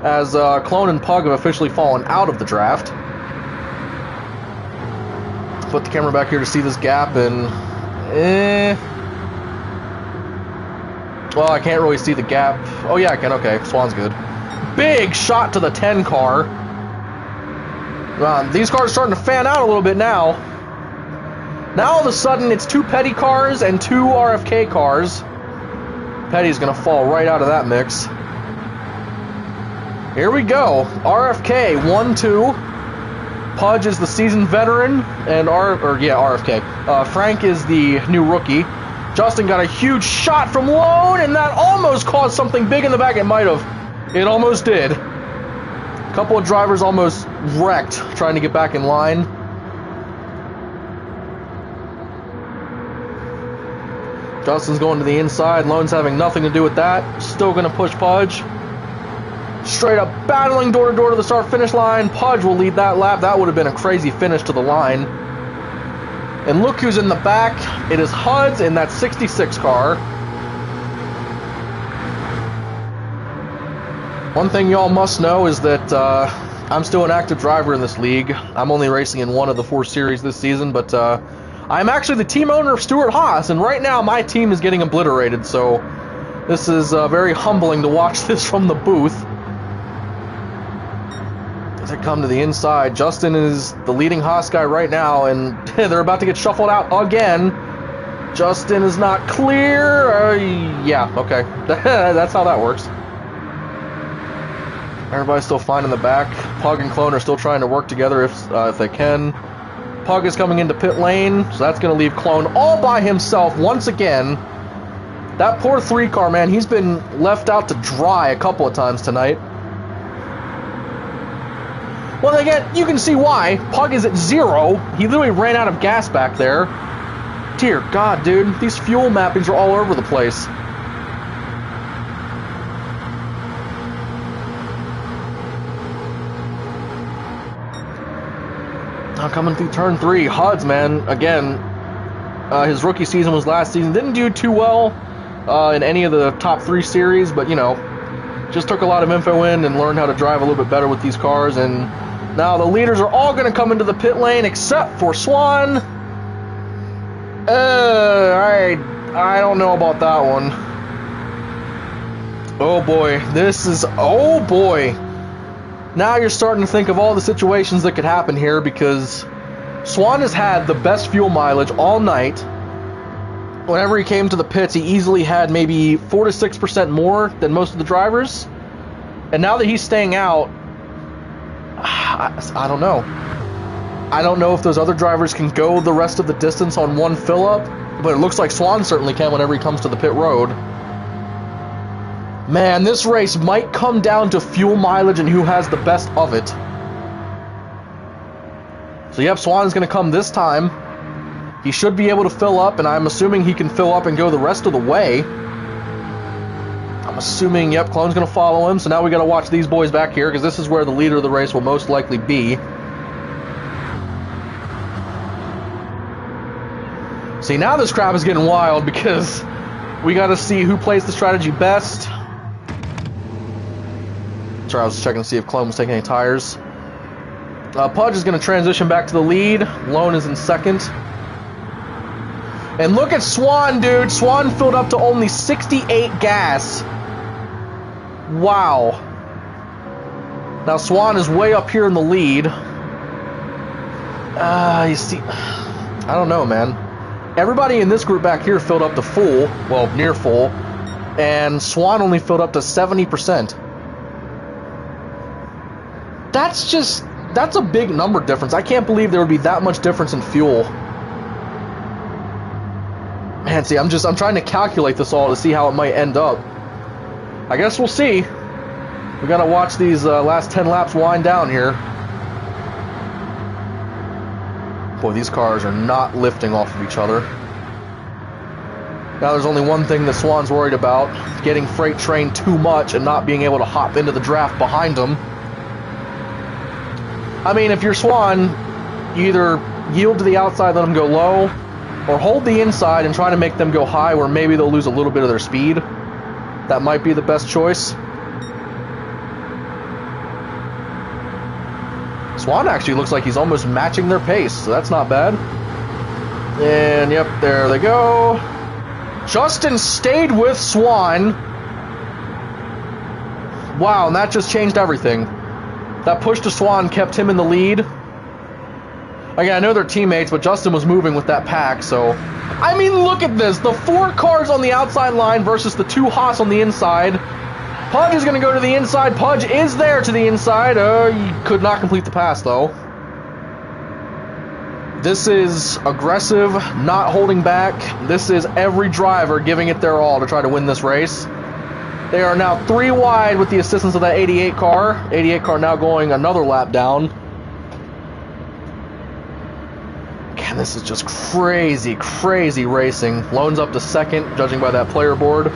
as Clone and Pug have officially fallen out of the draft. Put the camera back here to see this gap, and well, I can't really see the gap. Oh yeah, I can. Okay, Swan's good. Big shot to the 10 car. These cars are starting to fan out a little bit now. Now all of a sudden it's 2 Petty cars and 2 RFK cars. Petty's gonna fall right out of that mix. Here we go. RFK 1-2. Pudge is the seasoned veteran, and RFK. Frank is the new rookie. Justin got a huge shot from Lone, and that almost caused something big in the back. It might have. It almost did. A couple of drivers almost wrecked trying to get back in line. Justin's going to the inside. Lone's having nothing to do with that. Still going to push Pudge. Straight up battling door to door to the start-finish line. Pudge will lead that lap. That would have been a crazy finish to the line. And look who's in the back. It is Huds in that 66 car. One thing y'all must know is that I'm still an active driver in this league. I'm only racing in 1 of the 4 series this season, but I'm actually the team owner of Stewart Haas, and right now my team is getting obliterated, so this is very humbling to watch this from the booth. As I come to the inside, Justin is the leading Haas guy right now, and they're about to get shuffled out again. Justin is not clear. Yeah, okay. That's how that works. Everybody's still fine in the back. Pug and Clone are still trying to work together if they can. Pug is coming into pit lane, so that's going to leave Clone all by himself once again. That poor 3 car, man, he's been left out to dry a couple of times tonight. Well, again, you can see why. Pug is at 0. He literally ran out of gas back there. Dear God, dude, these fuel mappings are all over the place. Now coming through turn 3, Huds, man, again, his rookie season was last season. Didn't do too well in any of the top 3 series, but, you know, just took a lot of info in and learned how to drive a little bit better with these cars. And now the leaders are all going to come into the pit lane except for Swan. I don't know about that one. Oh boy, oh boy. Now you're starting to think of all the situations that could happen here, because Swan has had the best fuel mileage all night. Whenever he came to the pits, he easily had maybe 4 to 6% more than most of the drivers. And now that he's staying out, I don't know. I don't know if those other drivers can go the rest of the distance on one fill-up, but it looks like Swan certainly can whenever he comes to the pit road. Man, this race might come down to fuel mileage and who has the best of it. So yep, Swan's going to come this time. He should be able to fill up, and I'm assuming he can fill up and go the rest of the way. I'm assuming, yep, Clone's going to follow him, so now we got to watch these boys back here, because this is where the leader of the race will most likely be. See, now this crap is getting wild, because we got to see who plays the strategy best. Sorry, I was checking to see if Clone was taking any tires. Pudge is going to transition back to the lead. Lone is in second. And look at Swan, dude. Swan filled up to only 68 gas. Wow. Now Swan is way up here in the lead. You see, I don't know, man. Everybody in this group back here filled up to full, well, near full, and Swan only filled up to 70%. That's a big number difference. I can't believe there would be that much difference in fuel. Man, see, I'm trying to calculate this all to see how it might end up. I guess we'll see. We gotta watch these last 10 laps wind down here. Boy, these cars are not lifting off of each other. Now there's only one thing that Swan's worried about, getting freight trained too much and not being able to hop into the draft behind him. I mean, if you're Swan, you either yield to the outside, let them go low, or hold the inside and try to make them go high where maybe they'll lose a little bit of their speed. That might be the best choice. Swan actually looks like he's almost matching their pace, so that's not bad. And yep, there they go. Justin stayed with Swan. Wow, and that just changed everything. That push to Swan kept him in the lead. Again, I know they're teammates, but Justin was moving with that pack, so... I mean, look at this. The 4 cars on the outside line versus the 2 Haas on the inside. Pudge is going to go to the inside. Pudge is there to the inside. He could not complete the pass, though. This is aggressive, not holding back. This is every driver giving it their all to try to win this race. They are now 3 wide with the assistance of that 88 car. 88 car now going another lap down. Man, this is just crazy, crazy racing. Lone's up to second, judging by that player board.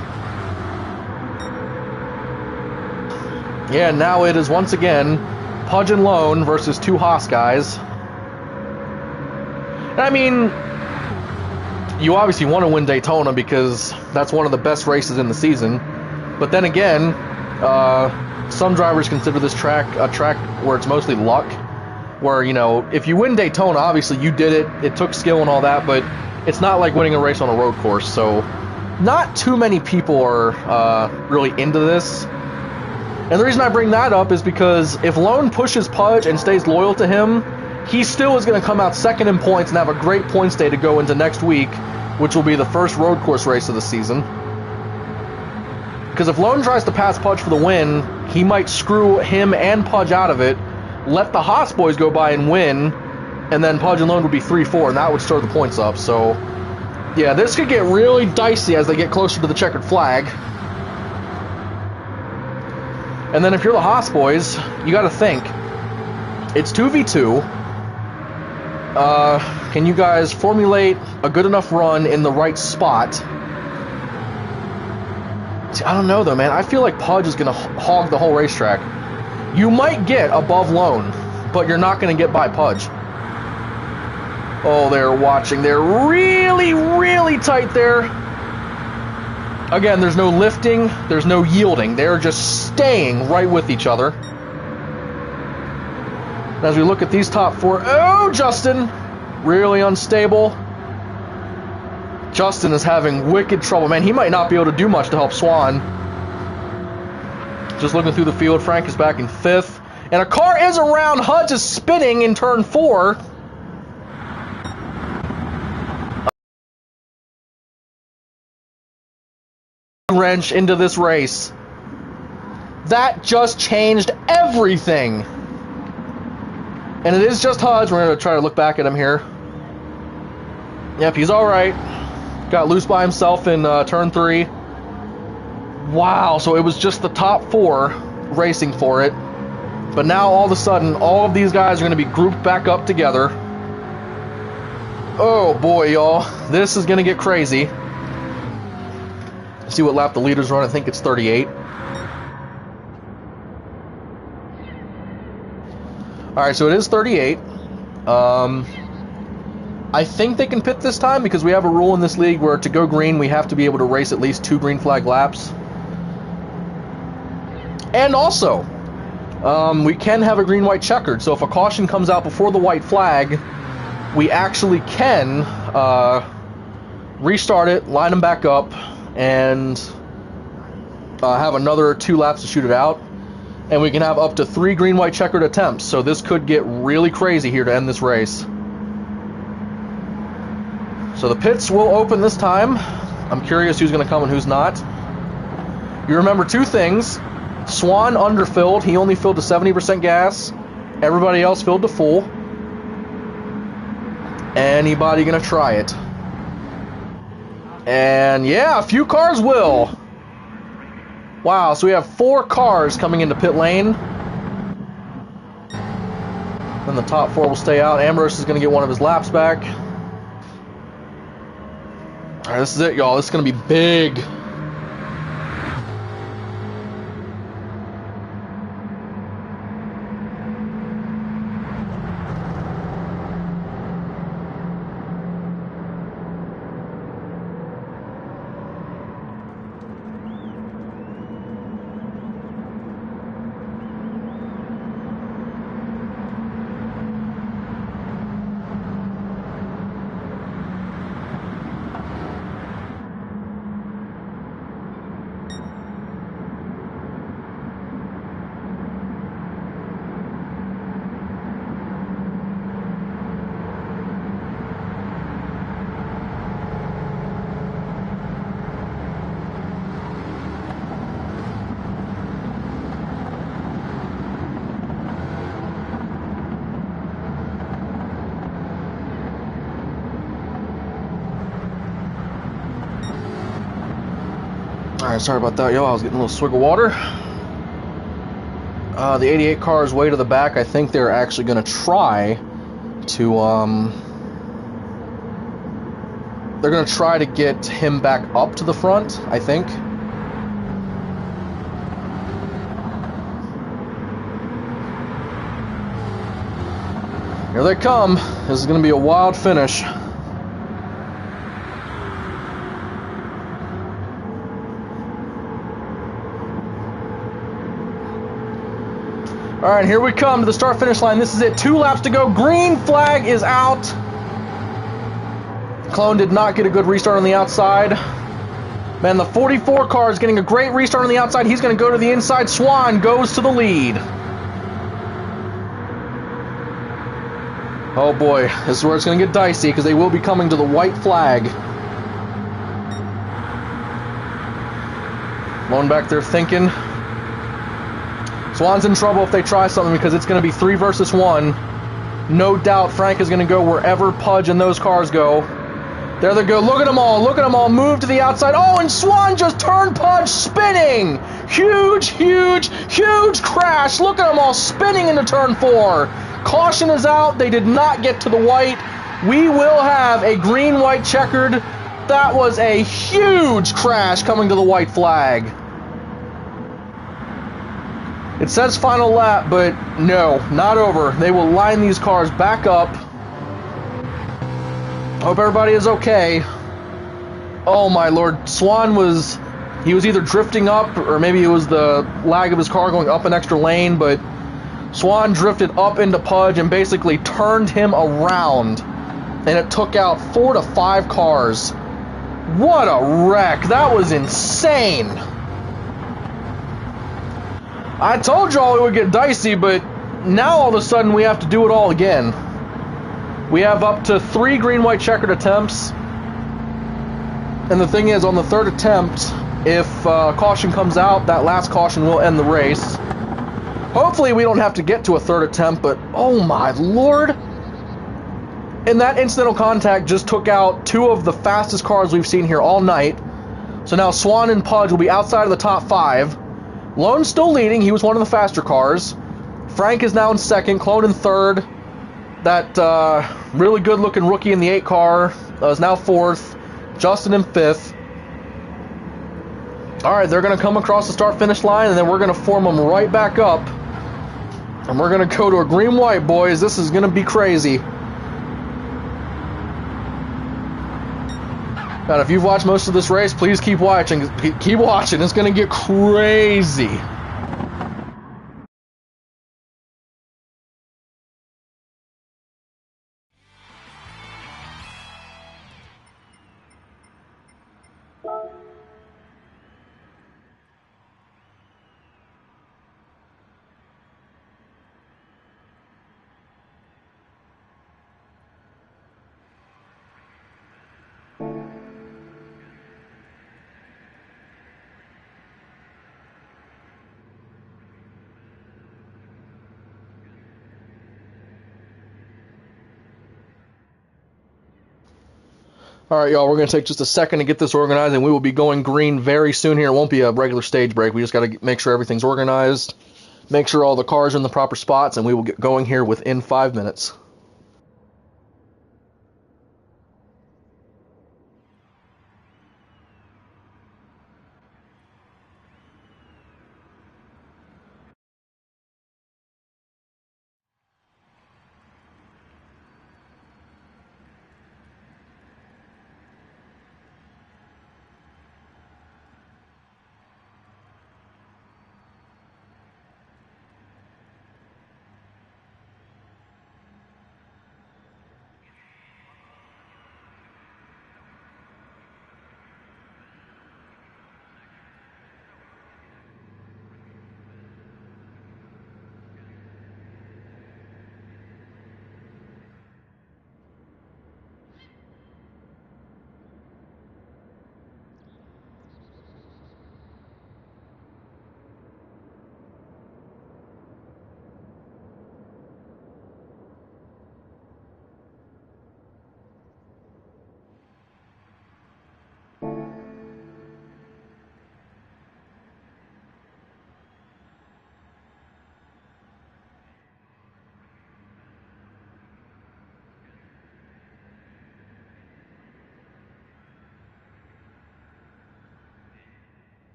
Yeah, now it is once again Pudge and Lone versus 2 Haas guys. And I mean, you obviously want to win Daytona because that's one of the best races in the season. But then again, some drivers consider this track a track where it's mostly luck. Where, you know, if you win Daytona, obviously you did it. It took skill and all that, but it's not like winning a race on a road course. So not too many people are really into this. And the reason I bring that up is because if Lone pushes Pudge and stays loyal to him, he still is going to come out second in points and have a great points day to go into next week, which will be the first road course race of the season. Because if Lone tries to pass Pudge for the win, he might screw him and Pudge out of it, let the Haas boys go by and win, and then Pudge and Lone would be 3-4, and that would stir the points up. So, yeah, this could get really dicey as they get closer to the checkered flag. And then if you're the Haas boys, you got to think, it's 2v2. Can you guys formulate a good enough run in the right spot? See, I don't know, though, man. I feel like Pudge is going to hog the whole racetrack. You might get above Lone, but you're not going to get by Pudge. Oh, they're watching. They're really, really tight there. Again, there's no lifting. There's no yielding. They're just staying right with each other. As we look at these top 4... Oh, Justin! Really unstable. Justin is having wicked trouble. Man, he might not be able to do much to help Swan. Just looking through the field, Frank is back in 5th. And a car is around. Hudge is spinning in turn 4. Wrench into this race. That just changed everything. And it is just Hudge. We're going to try to look back at him here. Yep, he's alright. Got loose by himself in turn 3. Wow, so it was just the top 4 racing for it. But now all of a sudden, all of these guys are going to be grouped back up together. Oh boy, y'all. This is going to get crazy. See what lap the leaders run. I think it's 38. Alright, so it is 38. I think they can pit this time because we have a rule in this league where to go green, we have to be able to race at least 2 green flag laps. And also, we can have a green-white checkered. So if a caution comes out before the white flag, we actually can restart it, line them back up, and have another 2 laps to shoot it out. And we can have up to 3 green, white, checkered attempts. So this could get really crazy here to end this race. So the pits will open this time. I'm curious who's going to come and who's not. You remember 2 things. Swan underfilled. He only filled to 70% gas. Everybody else filled to full. Anybody going to try it? And yeah, a few cars will. Wow, so we have 4 cars coming into pit lane. Then the top 4 will stay out. Ambrose is going to get one of his laps back. Alright, this is it, y'all. This is going to be big. Alright, sorry about that, y'all. I was getting a little swig of water. The 88 car is way to the back. I think they're actually going to try to, they're going to try to get him back up to the front, I think. Here they come. This is going to be a wild finish. Alright, here we come to the start-finish line. This is it. 2 laps to go. Green flag is out. Clone did not get a good restart on the outside. Man, the 44 car is getting a great restart on the outside. He's going to go to the inside. Swan goes to the lead. Oh boy, this is where it's going to get dicey because they will be coming to the white flag. Lone back there thinking. Swan's in trouble if they try something because it's going to be 3 versus 1. No doubt Frank is going to go wherever Pudge and those cars go. There they go. Look at them all. Look at them all. Move to the outside. Oh, and Swan just turned Pudge spinning. Huge, huge, huge crash. Look at them all spinning into turn 4. Caution is out. They did not get to the white. We will have a green, white, checkered. That was a huge crash coming to the white flag. It says final lap, but no, not over. They will line these cars back up. Hope everybody is okay. Oh my lord, Swan was... He was either drifting up, or maybe it was the lag of his car going up an extra lane, but Swan drifted up into Pudge and basically turned him around. And it took out 4 to 5 cars. What a wreck. That was insane. I told y'all it would get dicey, but now all of a sudden we have to do it all again. We have up to 3 green, white, checkered attempts. And the thing is, on the 3rd attempt, if caution comes out, that last caution will end the race. Hopefully we don't have to get to a 3rd attempt, but oh my lord. And that incidental contact just took out 2 of the fastest cars we've seen here all night. So now Swan and Pudge will be outside of the top 5. Lone's still leading. He was one of the faster cars. Frank is now in 2nd. Clone in 3rd. That really good-looking rookie in the 8 car is now 4th. Justin in 5th. Alright, they're going to come across the start-finish line, and then we're going to form them right back up. And we're going to go to a green-white, boys. This is going to be crazy. And if you've watched most of this race, please keep watching. Keep watching. It's going to get crazy. Alright, y'all, we're going to take just a second to get this organized, and we will be going green very soon here. It won't be a regular stage break. We just got to make sure everything's organized, make sure all the cars are in the proper spots, and we will get going here within 5 minutes.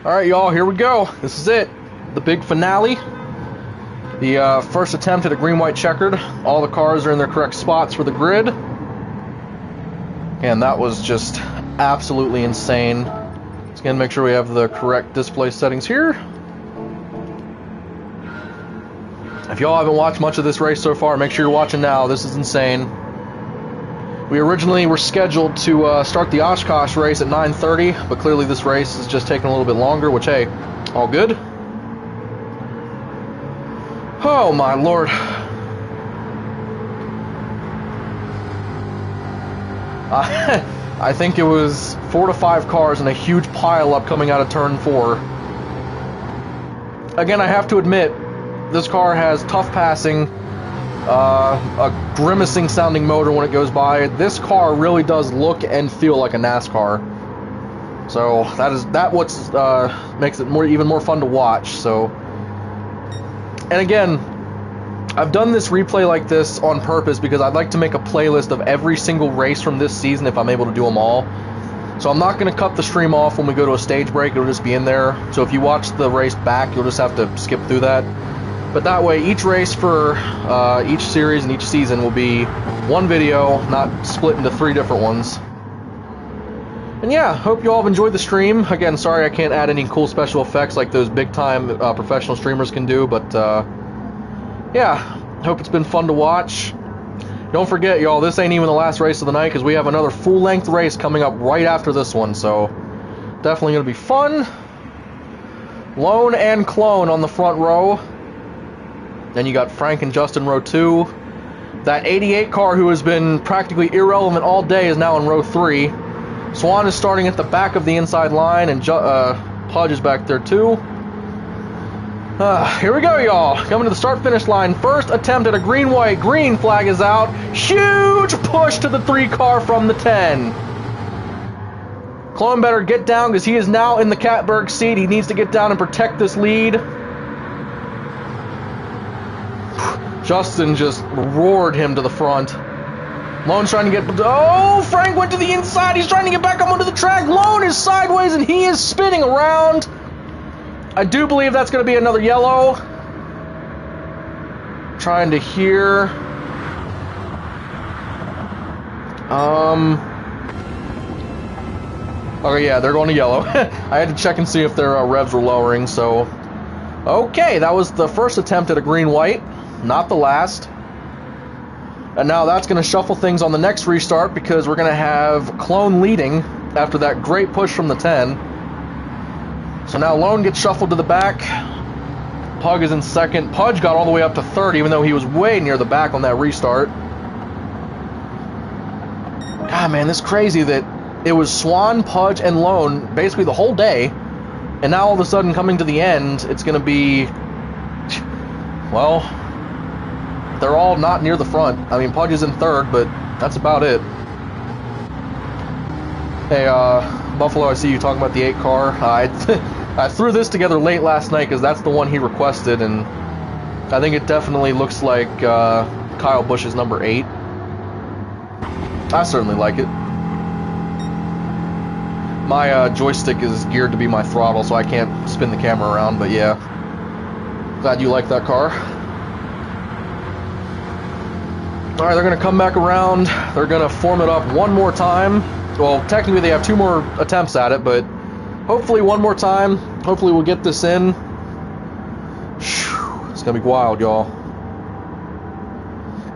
Alright, y'all, here we go. This is it. The big finale. The first attempt at a green-white checkered. All the cars are in their correct spots for the grid. And that was just absolutely insane. Let's again make sure we have the correct display settings here. If y'all haven't watched much of this race so far, make sure you're watching now. This is insane. We originally were scheduled to start the Oshkosh race at 9:30, but clearly this race is just taking a little bit longer, which, hey, all good. Oh, my Lord. I think it was 4 to 5 cars and a huge pile-up coming out of turn 4. Again, I have to admit, this car has tough passing, a grimacing sounding motor when it goes by. This car really does look and feel like a NASCAR. So that makes it even more fun to watch. So, and again, I've done this replay like this on purpose because I'd like to make a playlist of every single race from this season if I'm able to do them all. So I'm not going to cut the stream off when we go to a stage break. It'll just be in there. So if you watch the race back, you'll just have to skip through that. But that way, each race for each series and each season will be one video, not split into 3 different ones. And yeah, hope you all have enjoyed the stream. Again, sorry I can't add any cool special effects like those big-time professional streamers can do, but yeah, hope it's been fun to watch. Don't forget, y'all, this ain't even the last race of the night because we have another full-length race coming up right after this one, so definitely going to be fun. Lone and Clone on the front row. Then you got Frank and Justin row 2. That 88 car who has been practically irrelevant all day is now in row 3. Swan is starting at the back of the inside line, and Pudge is back there too. Here we go, y'all. Coming to the start-finish line. First attempt at a green-white. Green flag is out. Huge push to the 3 car from the 10. Clone better get down because he is now in the Catberg seat. He needs to get down and protect this lead. Justin just roared him to the front. Lone's trying to get... Oh, Frank went to the inside. He's trying to get back up onto the track. Lone is sideways and he is spinning around. I do believe that's going to be another yellow. Trying to hear. Okay, yeah, they're going to yellow. I had to check and see if their revs were lowering, so... Okay, that was the first attempt at a green-white, not the last. And now that's going to shuffle things on the next restart because we're going to have Clone leading after that great push from the 10. So now Lone gets shuffled to the back. Pug is in second. Pudge got all the way up to third, even though he was way near the back on that restart. God, man, this is crazy that it was Swan, Pudge, and Lone basically the whole day. And now all of a sudden, coming to the end, it's going to be... Well, they're all not near the front. I mean, Pudge is in third, but that's about it. Hey, Buffalo, I see you talking about the 8 car. I threw this together late last night because that's the one he requested, and I think it definitely looks like Kyle Busch's number 8. I certainly like it. My joystick is geared to be my throttle, so I can't spin the camera around, but yeah. Glad you like that car. Alright, they're going to come back around. They're going to form it up one more time. Well, technically they have 2 more attempts at it, but hopefully one more time. Hopefully we'll get this in. Whew, it's going to be wild, y'all.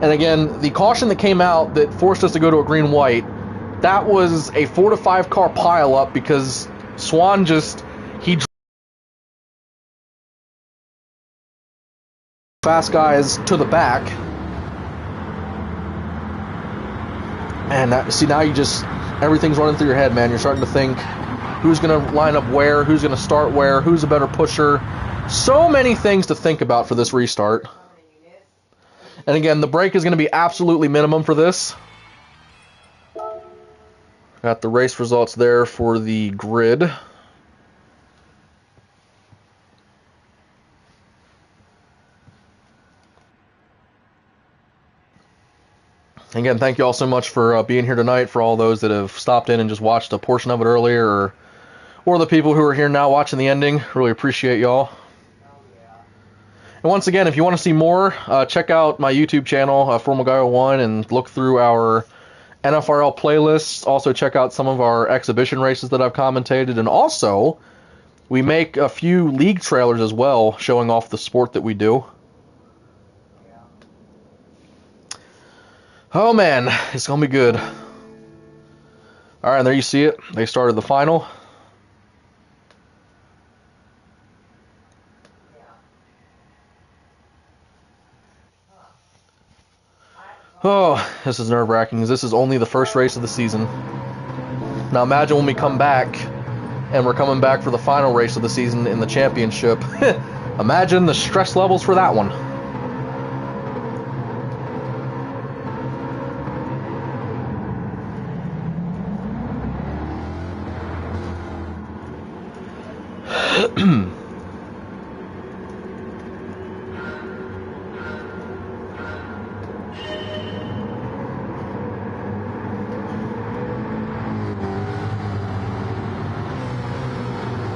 And again, the caution that came out that forced us to go to a green-white, that was a 4 to 5 car pile-up because Swan just... He fast guys to the back. And see, now you just... Everything's running through your head, man. You're starting to think who's going to line up where, who's going to start where, who's a better pusher. So many things to think about for this restart. And again, the brake is going to be absolutely minimum for this. Got the race results there for the grid. Again, thank you all so much for being here tonight, for all those that have stopped in and just watched a portion of it earlier, or the people who are here now watching the ending. Really appreciate y'all. And once again, if you want to see more, check out my YouTube channel, Formal Guy 01, and look through our NFRL playlists. Also check out some of our exhibition races that I've commentated, and also we make a few league trailers as well, showing off the sport that we do. Oh man, it's gonna be good. Alright, and there you see it. They started the final. Oh, this is nerve-wracking because this is only the first race of the season. Now imagine when we come back, and we're coming back for the final race of the season in the championship. Imagine the stress levels for that one.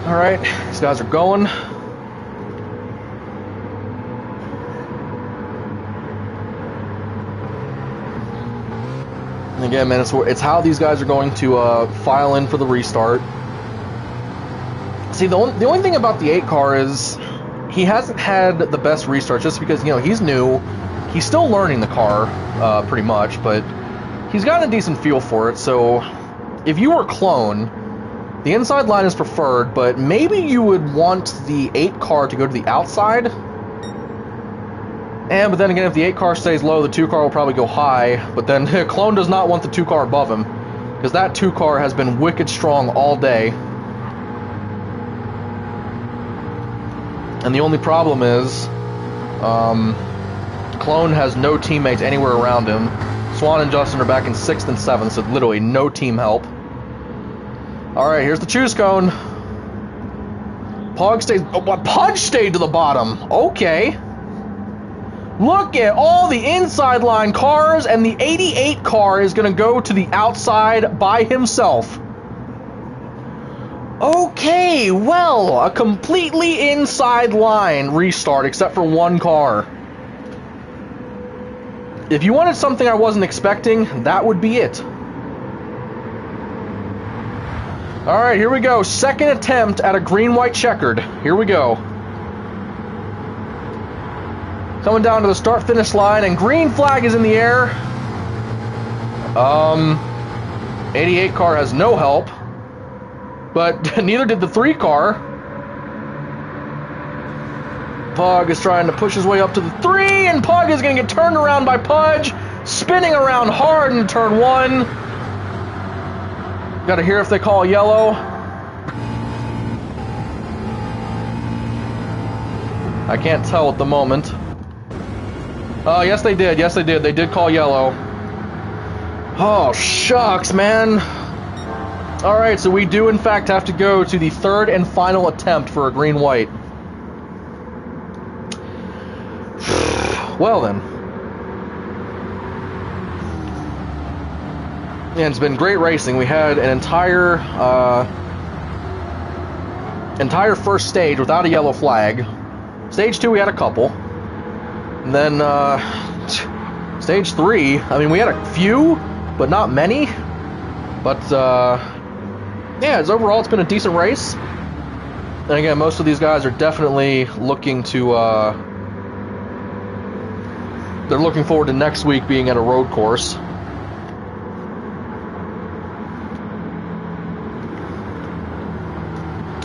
Alright, these guys are going. And again, man, it's how these guys are going to file in for the restart. See, the only thing about the 8 car is he hasn't had the best restart just because, you know, he's new. He's still learning the car, pretty much, but he's gotten a decent feel for it. So if you were Clone, the inside line is preferred, but maybe you would want the 8 car to go to the outside. But then again, if the 8 car stays low, the 2 car will probably go high. But then Clone does not want the 2 car above him, because that 2 car has been wicked strong all day. And the only problem is, Clone has no teammates anywhere around him. Swan and Justin are back in 6th and 7th, so literally no team help. Alright, here's the choose cone. Pudge stayed to the bottom. Okay. Look at all the inside line cars, and the 88 car is going to go to the outside by himself. Okay, well, a completely inside line restart except for 1 car. If you wanted something I wasn't expecting, that would be it. Alright, here we go. Second attempt at a green-white checkered. Here we go. Coming down to the start-finish line, and green flag is in the air. 88 car has no help. But neither did the 3 car. Pug is trying to push his way up to the 3, and Pug is going to get turned around by Pudge, spinning around hard in turn 1. Got to hear if they call yellow. I can't tell at the moment. Yes they did. Yes they did. They did call yellow. Oh, shucks, man. Alright, so we do in fact have to go to the 3rd and final attempt for a green-white. Well then. Yeah, it's been great racing. We had an entire first stage without a yellow flag. Stage 2 we had a couple. And then stage 3, I mean, we had a few, but not many. But yeah, overall it's been a decent race. And again, most of these guys are definitely looking to they're looking forward to next week being at a road course.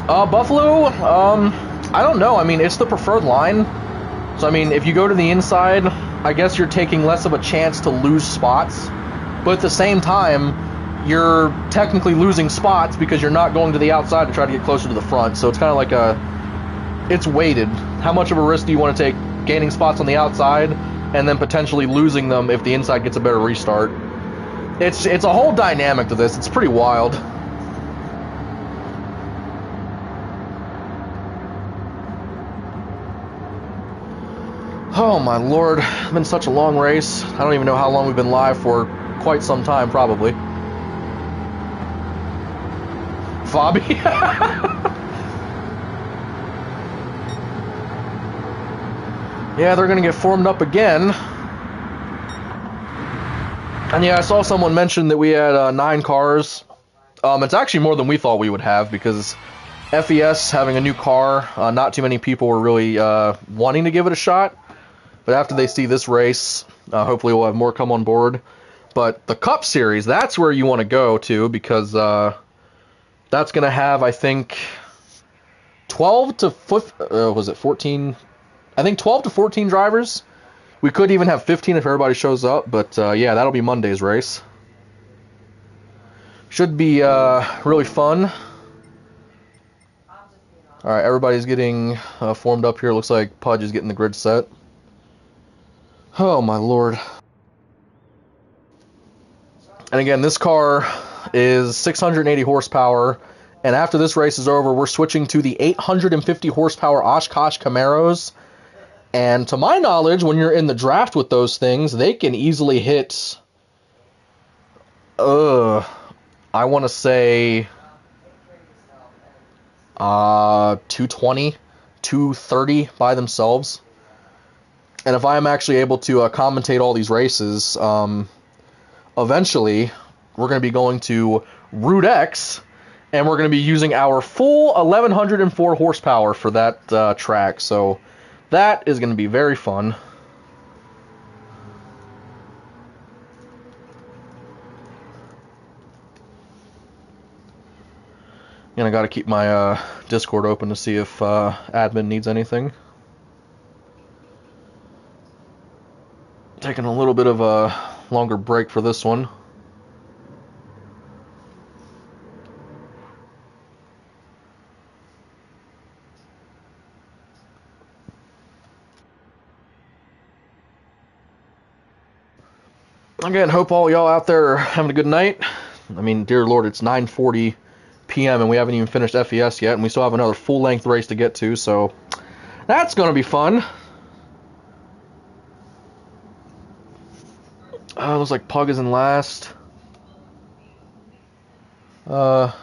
Buffalo, I don't know. I mean, it's the preferred line. So, I mean, if you go to the inside, I guess you're taking less of a chance to lose spots. But at the same time, you're technically losing spots because you're not going to the outside to try to get closer to the front. So it's kind of like it's weighted. How much of a risk do you want to take gaining spots on the outside and then potentially losing them if the inside gets a better restart? It's a whole dynamic to this. It's pretty wild. Oh my lord, it's been such a long race. I don't even know how long we've been live for. Quite some time, probably. Fabi? Yeah, they're gonna get formed up again. And yeah, I saw someone mention that we had 9 cars. It's actually more than we thought we would have, because FES having a new car, not too many people were really wanting to give it a shot. But after they see this race, hopefully we'll have more come on board. But the Cup Series, that's where you want to go to, because that's going to have, I think, 12 to 14? I think 12 to 14 drivers. We could even have 15 if everybody shows up, but yeah, that'll be Monday's race. Should be really fun. Alright, everybody's getting formed up here. Looks like Pudge is getting the grid set. Oh my lord. And again, this car is 680 horsepower, and after this race is over, we're switching to the 850 horsepower Oshkosh Camaros. And to my knowledge, when you're in the draft with those things, they can easily hit, I want to say 220, 230 by themselves. And if I'm actually able to commentate all these races, eventually we're going to be going to Route X, And we're going to be using our full 1104 horsepower for that track. So that is going to be very fun. And I got to keep my Discord open to see if admin needs anything. Taking a little bit of a longer break for this one. Again, hope all y'all out there are having a good night. I mean, dear Lord, it's 9:40 p.m. and we haven't even finished FES yet, and we still have another full-length race to get to, so that's going to be fun. Looks like Pug is in last. Oh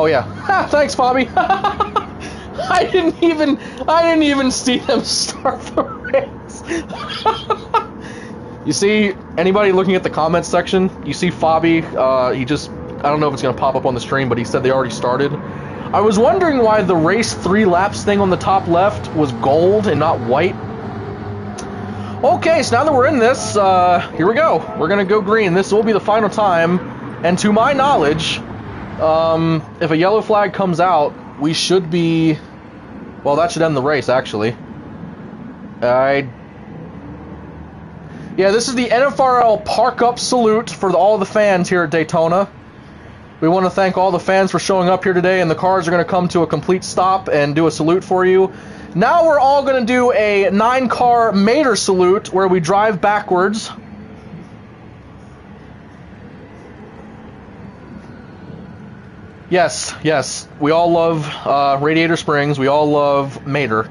yeah. Thanks, Bobby. I didn't even see them start the race. You see, anybody looking at the comments section, you see Fabi, he just, I don't know if it's going to pop up on the stream, but he said they already started. I was wondering why the race 3 laps thing on the top left was gold and not white. Okay, so now that we're in this, here we go. We're going to go green. This will be the final time, and to my knowledge, if a yellow flag comes out, we should be, well, that should end the race, actually. Yeah, this is the NFRL Park Up Salute for all the fans here at Daytona. We want to thank all the fans for showing up here today, and the cars are going to come to a complete stop and do a salute for you. Now we're all going to do a 9-car mater salute where we drive backwards. Yes, we all love Radiator Springs, we all love mater.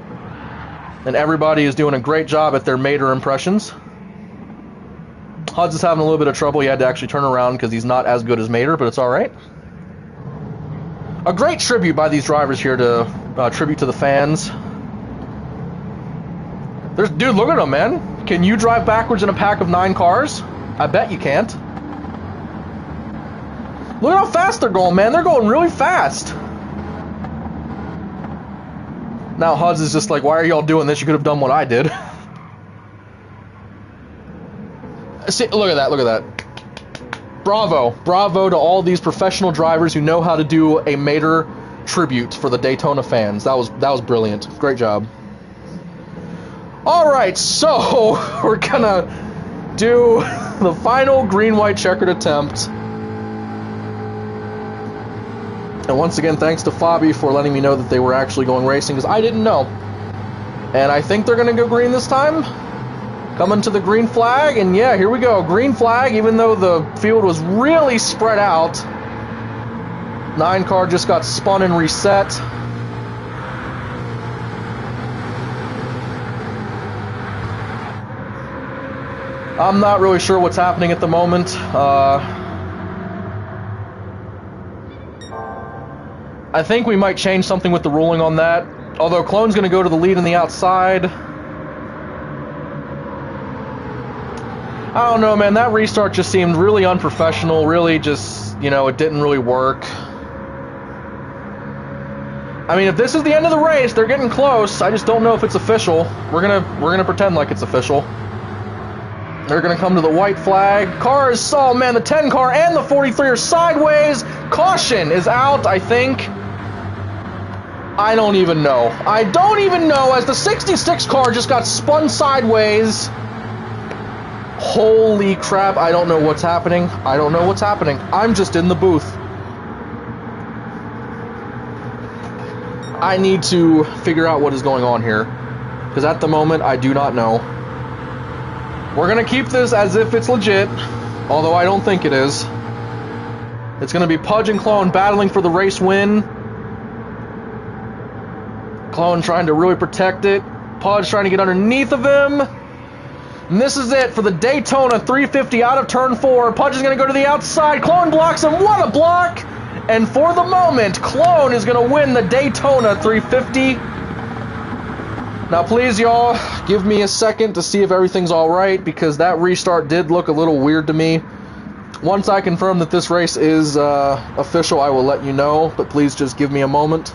And everybody is doing a great job at their mater impressions. Huds is having a little bit of trouble. He had to actually turn around because he's not as good as Mater, but it's alright. A great tribute by these drivers here to tribute to the fans. Dude, look at him, man. Can you drive backwards in a pack of 9 cars? I bet you can't. Look at how fast they're going, man. They're going really fast. Now Huds is just like, why are y'all doing this? You could have done what I did. See, look at that. Bravo to all these professional drivers who know how to do a mater tribute for the Daytona fans. That was brilliant. Great job. All right, so we're gonna do the final green-white checkered attempt. And once again, thanks to Fabi for letting me know that they were actually going racing, because I didn't know. And I think they're gonna go green this time. Coming to the green flag, and yeah, here we go. Green flag, even though the field was really spread out. 9 car just got spun and reset. I'm not really sure what's happening at the moment. I think we might change something with the ruling on that. Although Clone's going to go to the lead on the outside. I don't know, man. That restart just seemed really unprofessional. Really just, you know, it didn't really work. I mean, if this is the end of the race, they're getting close. I just don't know if it's official. We're gonna pretend like it's official. They're gonna come to the white flag. Cars, oh man, the 10 car and the 43 are sideways. Caution is out, I think. I don't even know. I don't even know, as the 66 car just got spun sideways. Holy crap, I don't know what's happening. I don't know what's happening. I'm just in the booth. I need to figure out what is going on here, because at the moment, I do not know. We're going to keep this as if it's legit, although I don't think it is. It's going to be Pudge and Clone battling for the race win. Clone trying to really protect it. Pudge trying to get underneath of him. And this is it for the Daytona 350 out of turn 4. Pudge is going to go to the outside. Clone blocks him. What a block! And for the moment, Clone is going to win the Daytona 350. Now please, y'all, give me a second to see if everything's alright, because that restart did look a little weird to me. Once I confirm that this race is official, I will let you know, but please just give me a moment.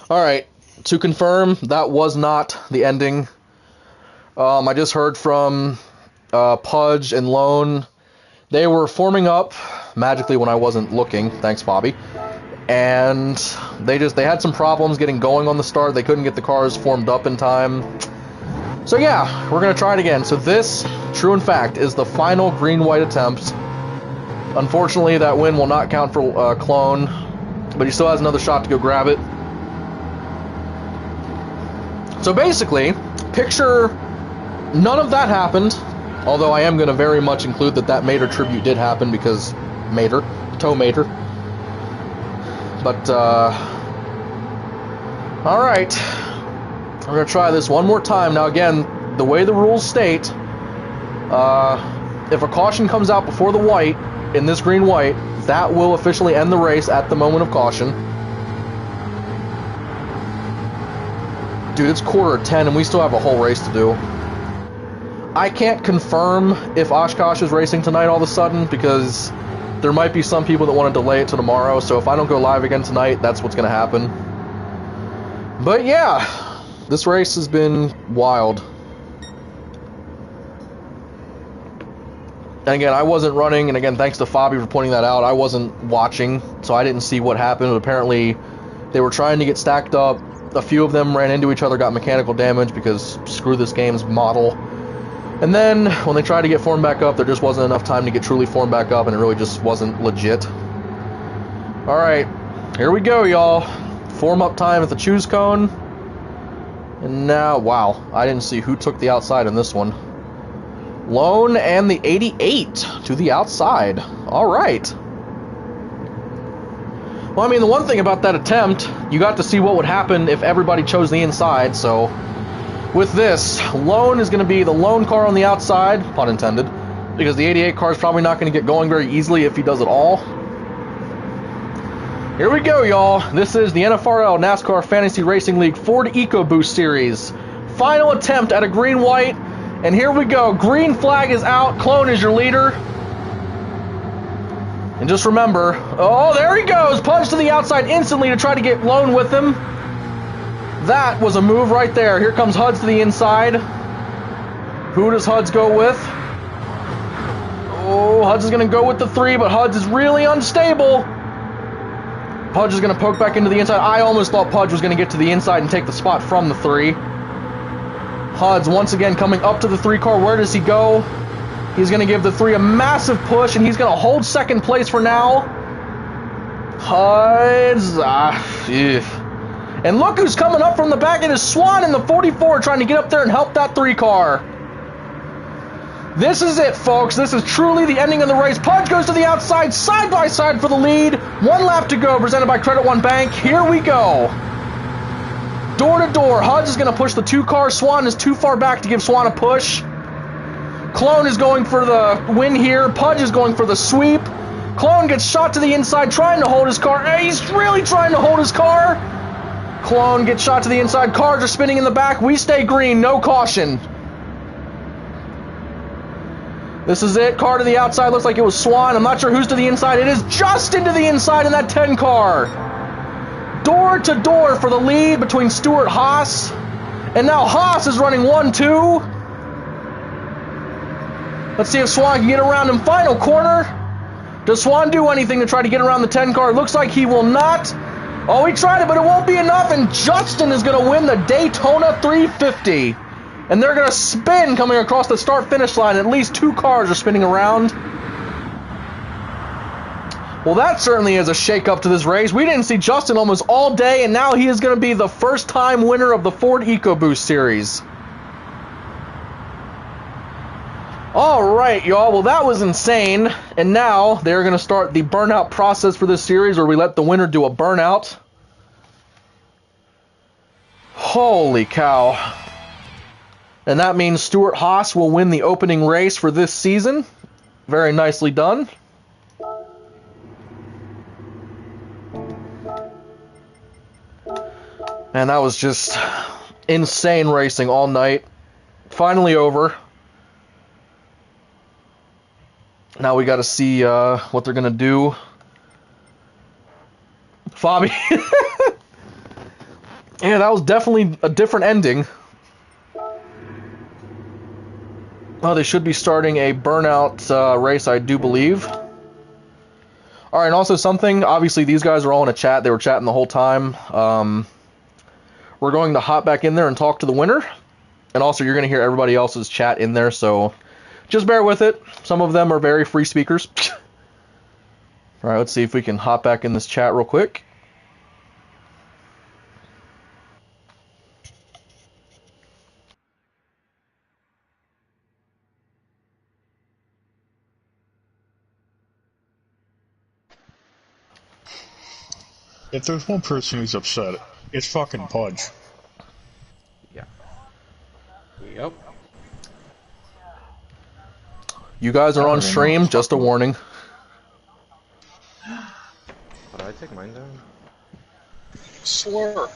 Alright, to confirm, that was not the ending. I just heard from Pudge and Lone. They were forming up magically when I wasn't looking. Thanks, Bobby. And they had some problems getting going on the start. They couldn't get the cars formed up in time. So yeah, we're going to try it again. So this, true in fact, is the final green-white attempt. Unfortunately, that win will not count for Clone, but he still has another shot to go grab it. So basically, picture none of that happened, although I am going to very much include that Mater tribute did happen, because Mater, Toe Mater. But, alright, we're going to try this one more time. Now again, the way the rules state, if a caution comes out before the white, in this green-white, that will officially end the race at the moment of caution. Dude, it's 9:45 and we still have a whole race to do. I can't confirm if Oshkosh is racing tonight all of a sudden, because there might be some people that want to delay it to tomorrow, so if I don't go live again tonight, that's what's going to happen. But yeah, this race has been wild. And again, I wasn't running, and again, thanks to Fabi for pointing that out. I wasn't watching, so I didn't see what happened. But apparently, they were trying to get stacked up. A few of them ran into each other, got mechanical damage, because screw this game's model. And then, when they tried to get formed back up, there just wasn't enough time to get truly formed back up, and it really just wasn't legit. Alright, here we go, y'all. Form up time at the choose cone. And now, wow, I didn't see who took the outside in this one. Lone and the 88 to the outside. Alright. Well, I mean, the one thing about that attempt, you got to see what would happen if everybody chose the inside, so with this, Lone is going to be the lone car on the outside, pun intended, because the 88 car is probably not going to get going very easily if he does it all. Here we go, y'all. This is the NFRL NASCAR Fantasy Racing League Ford EcoBoost Series. Final attempt at a green-white, and here we go. Green flag is out. Clone is your leader. And just remember, oh, there he goes, Punch to the outside instantly to try to get Lone with him. That was a move right there. Here comes Huds to the inside. Who does Huds go with? Oh, Huds is going to go with the 3, but Huds is really unstable. Pudge is going to poke back into the inside. I almost thought Pudge was going to get to the inside and take the spot from the 3. Huds once again coming up to the 3 car. Where does he go? He's going to give the 3 a massive push, and he's going to hold second place for now. Huds. And look who's coming up from the back. It is Swan in the 44 trying to get up there and help that 3 car. This is it, folks. This is truly the ending of the race. Pudge goes to the outside, side by side for the lead. 1 lap to go, presented by Credit One Bank. Here we go. Door to door. Hudge is going to push the 2 cars. Swan is too far back to give Swan a push. Clone is going for the win here. Pudge is going for the sweep. Clone gets shot to the inside, trying to hold his car. He's really trying to hold his car. Clone gets shot to the inside. Cars are spinning in the back. We stay green. No caution. This is it. Car to the outside. Looks like it was Swan. I'm not sure who's to the inside. It is Justin to the inside in that 10 car. Door to door for the lead between Stewart Haas. And now Haas is running 1-2. Let's see if Swan can get around him. Final corner. Does Swan do anything to try to get around the 10 car? Looks like he will not. Oh, he tried it, but it won't be enough. And Justin is going to win the Daytona 350. And they're going to spin coming across the start-finish line. At least 2 cars are spinning around. Well, that certainly is a shake-up to this race. We didn't see Justin almost all day, and now he is going to be the first-time winner of the Ford EcoBoost Series. All right, y'all. Well, that was insane. And now they're going to start the burnout process for this series, where we let the winner do a burnout. Holy cow. And that means Stewart Haas will win the opening race for this season. Very nicely done. Man, that was just insane racing all night. Finally over. Now we got to see what they're going to do. Fabi. Yeah, that was definitely a different ending. Oh, they should be starting a burnout race, I do believe. Alright, and also something, obviously these guys are all in a chat. They were chatting the whole time. We're going to hop back in there and talk to the winner. And also you're going to hear everybody else's chat in there, so just bear with it. Some of them are very free speakers. Alright, let's see if we can hop back in this chat real quick. If there's one person who's upset, it's fucking Pudge. Yeah. Yep. You guys are on stream, just a warning. Did I take mine down? Slur.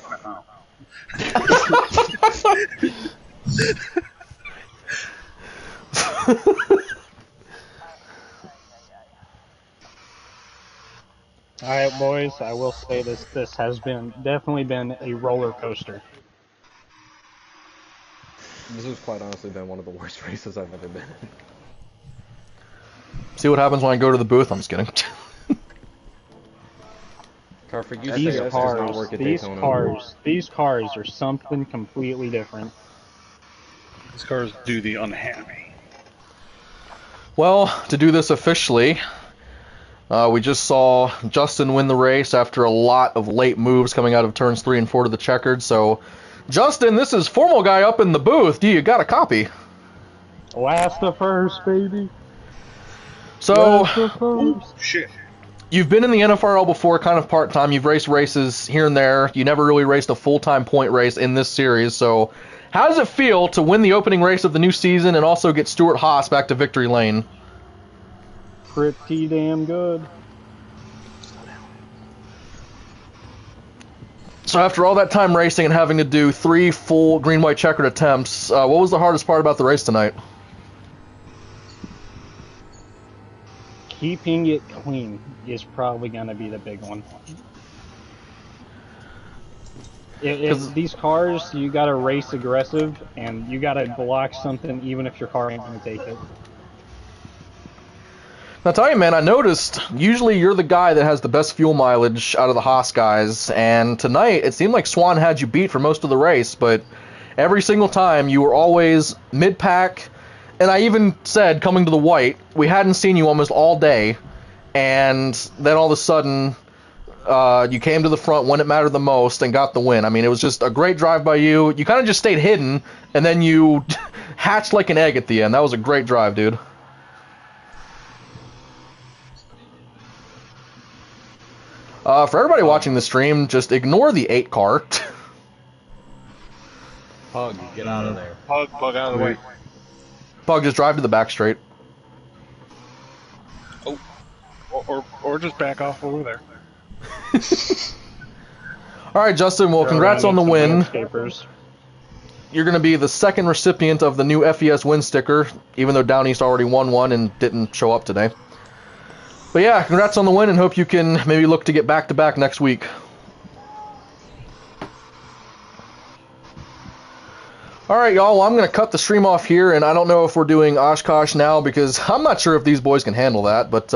Alright, boys, I will say this has definitely been a roller coaster. This has quite honestly been one of the worst races I've ever been in. See what happens when I go to the booth? I'm just kidding. Carford, you These say cars, not work at Daytona. these cars are something completely different. These cars do the unhappy. Well, to do this officially, we just saw Justin win the race after a lot of late moves coming out of turns 3 and 4 to the checkered. So, Justin, this is Formal Guy up in the booth. Do you got a copy? Last to first, baby. So, Last to first. Shit. you've been in the NFRL before, kind of part-time. You've raced races here and there. You never really raced a full-time point race in this series. So, how does it feel to win the opening race of the new season and also get Stewart Haas back to victory lane? Pretty damn good. So after all that time racing and having to do 3 full green-white checkered attempts, what was the hardest part about the race tonight? Keeping it clean is probably going to be the big one. If these cars, you got to race aggressive, and you got to block something even if your car ain't going to take it. Now, tell you, man, I noticed usually you're the guy that has the best fuel mileage out of the Haas guys, and tonight it seemed like Swan had you beat for most of the race, but every single time you were always mid-pack, and I even said, coming to the white, we hadn't seen you almost all day, and then all of a sudden you came to the front when it mattered the most and got the win. I mean, it was just a great drive by you. You kind of just stayed hidden, and then you hatched like an egg at the end. That was a great drive, dude. For everybody watching the stream, just ignore the 8 car. Pug, get out of there. Pug out of the way. Pug, just drive to the back straight. Oh, or just back off over there. All right, Justin. Well, congrats on the win. You're going to be the second recipient of the new FES win sticker, even though Down East already won one and didn't show up today. But yeah, congrats on the win, and hope you can maybe look to get back-to-back next week. Alright, y'all, well, I'm going to cut the stream off here, and I don't know if we're doing Oshkosh now, because I'm not sure if these boys can handle that, but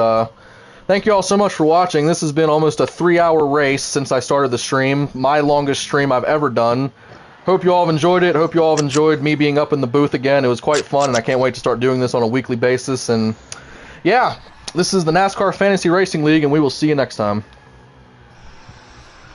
thank you all so much for watching. This has been almost a 3-hour race since I started the stream, my longest stream I've ever done. Hope you all have enjoyed it. Hope you all have enjoyed me being up in the booth again. It was quite fun, and I can't wait to start doing this on a weekly basis. And yeah, this is the NASCAR Fantasy Racing League, and we will see you next time.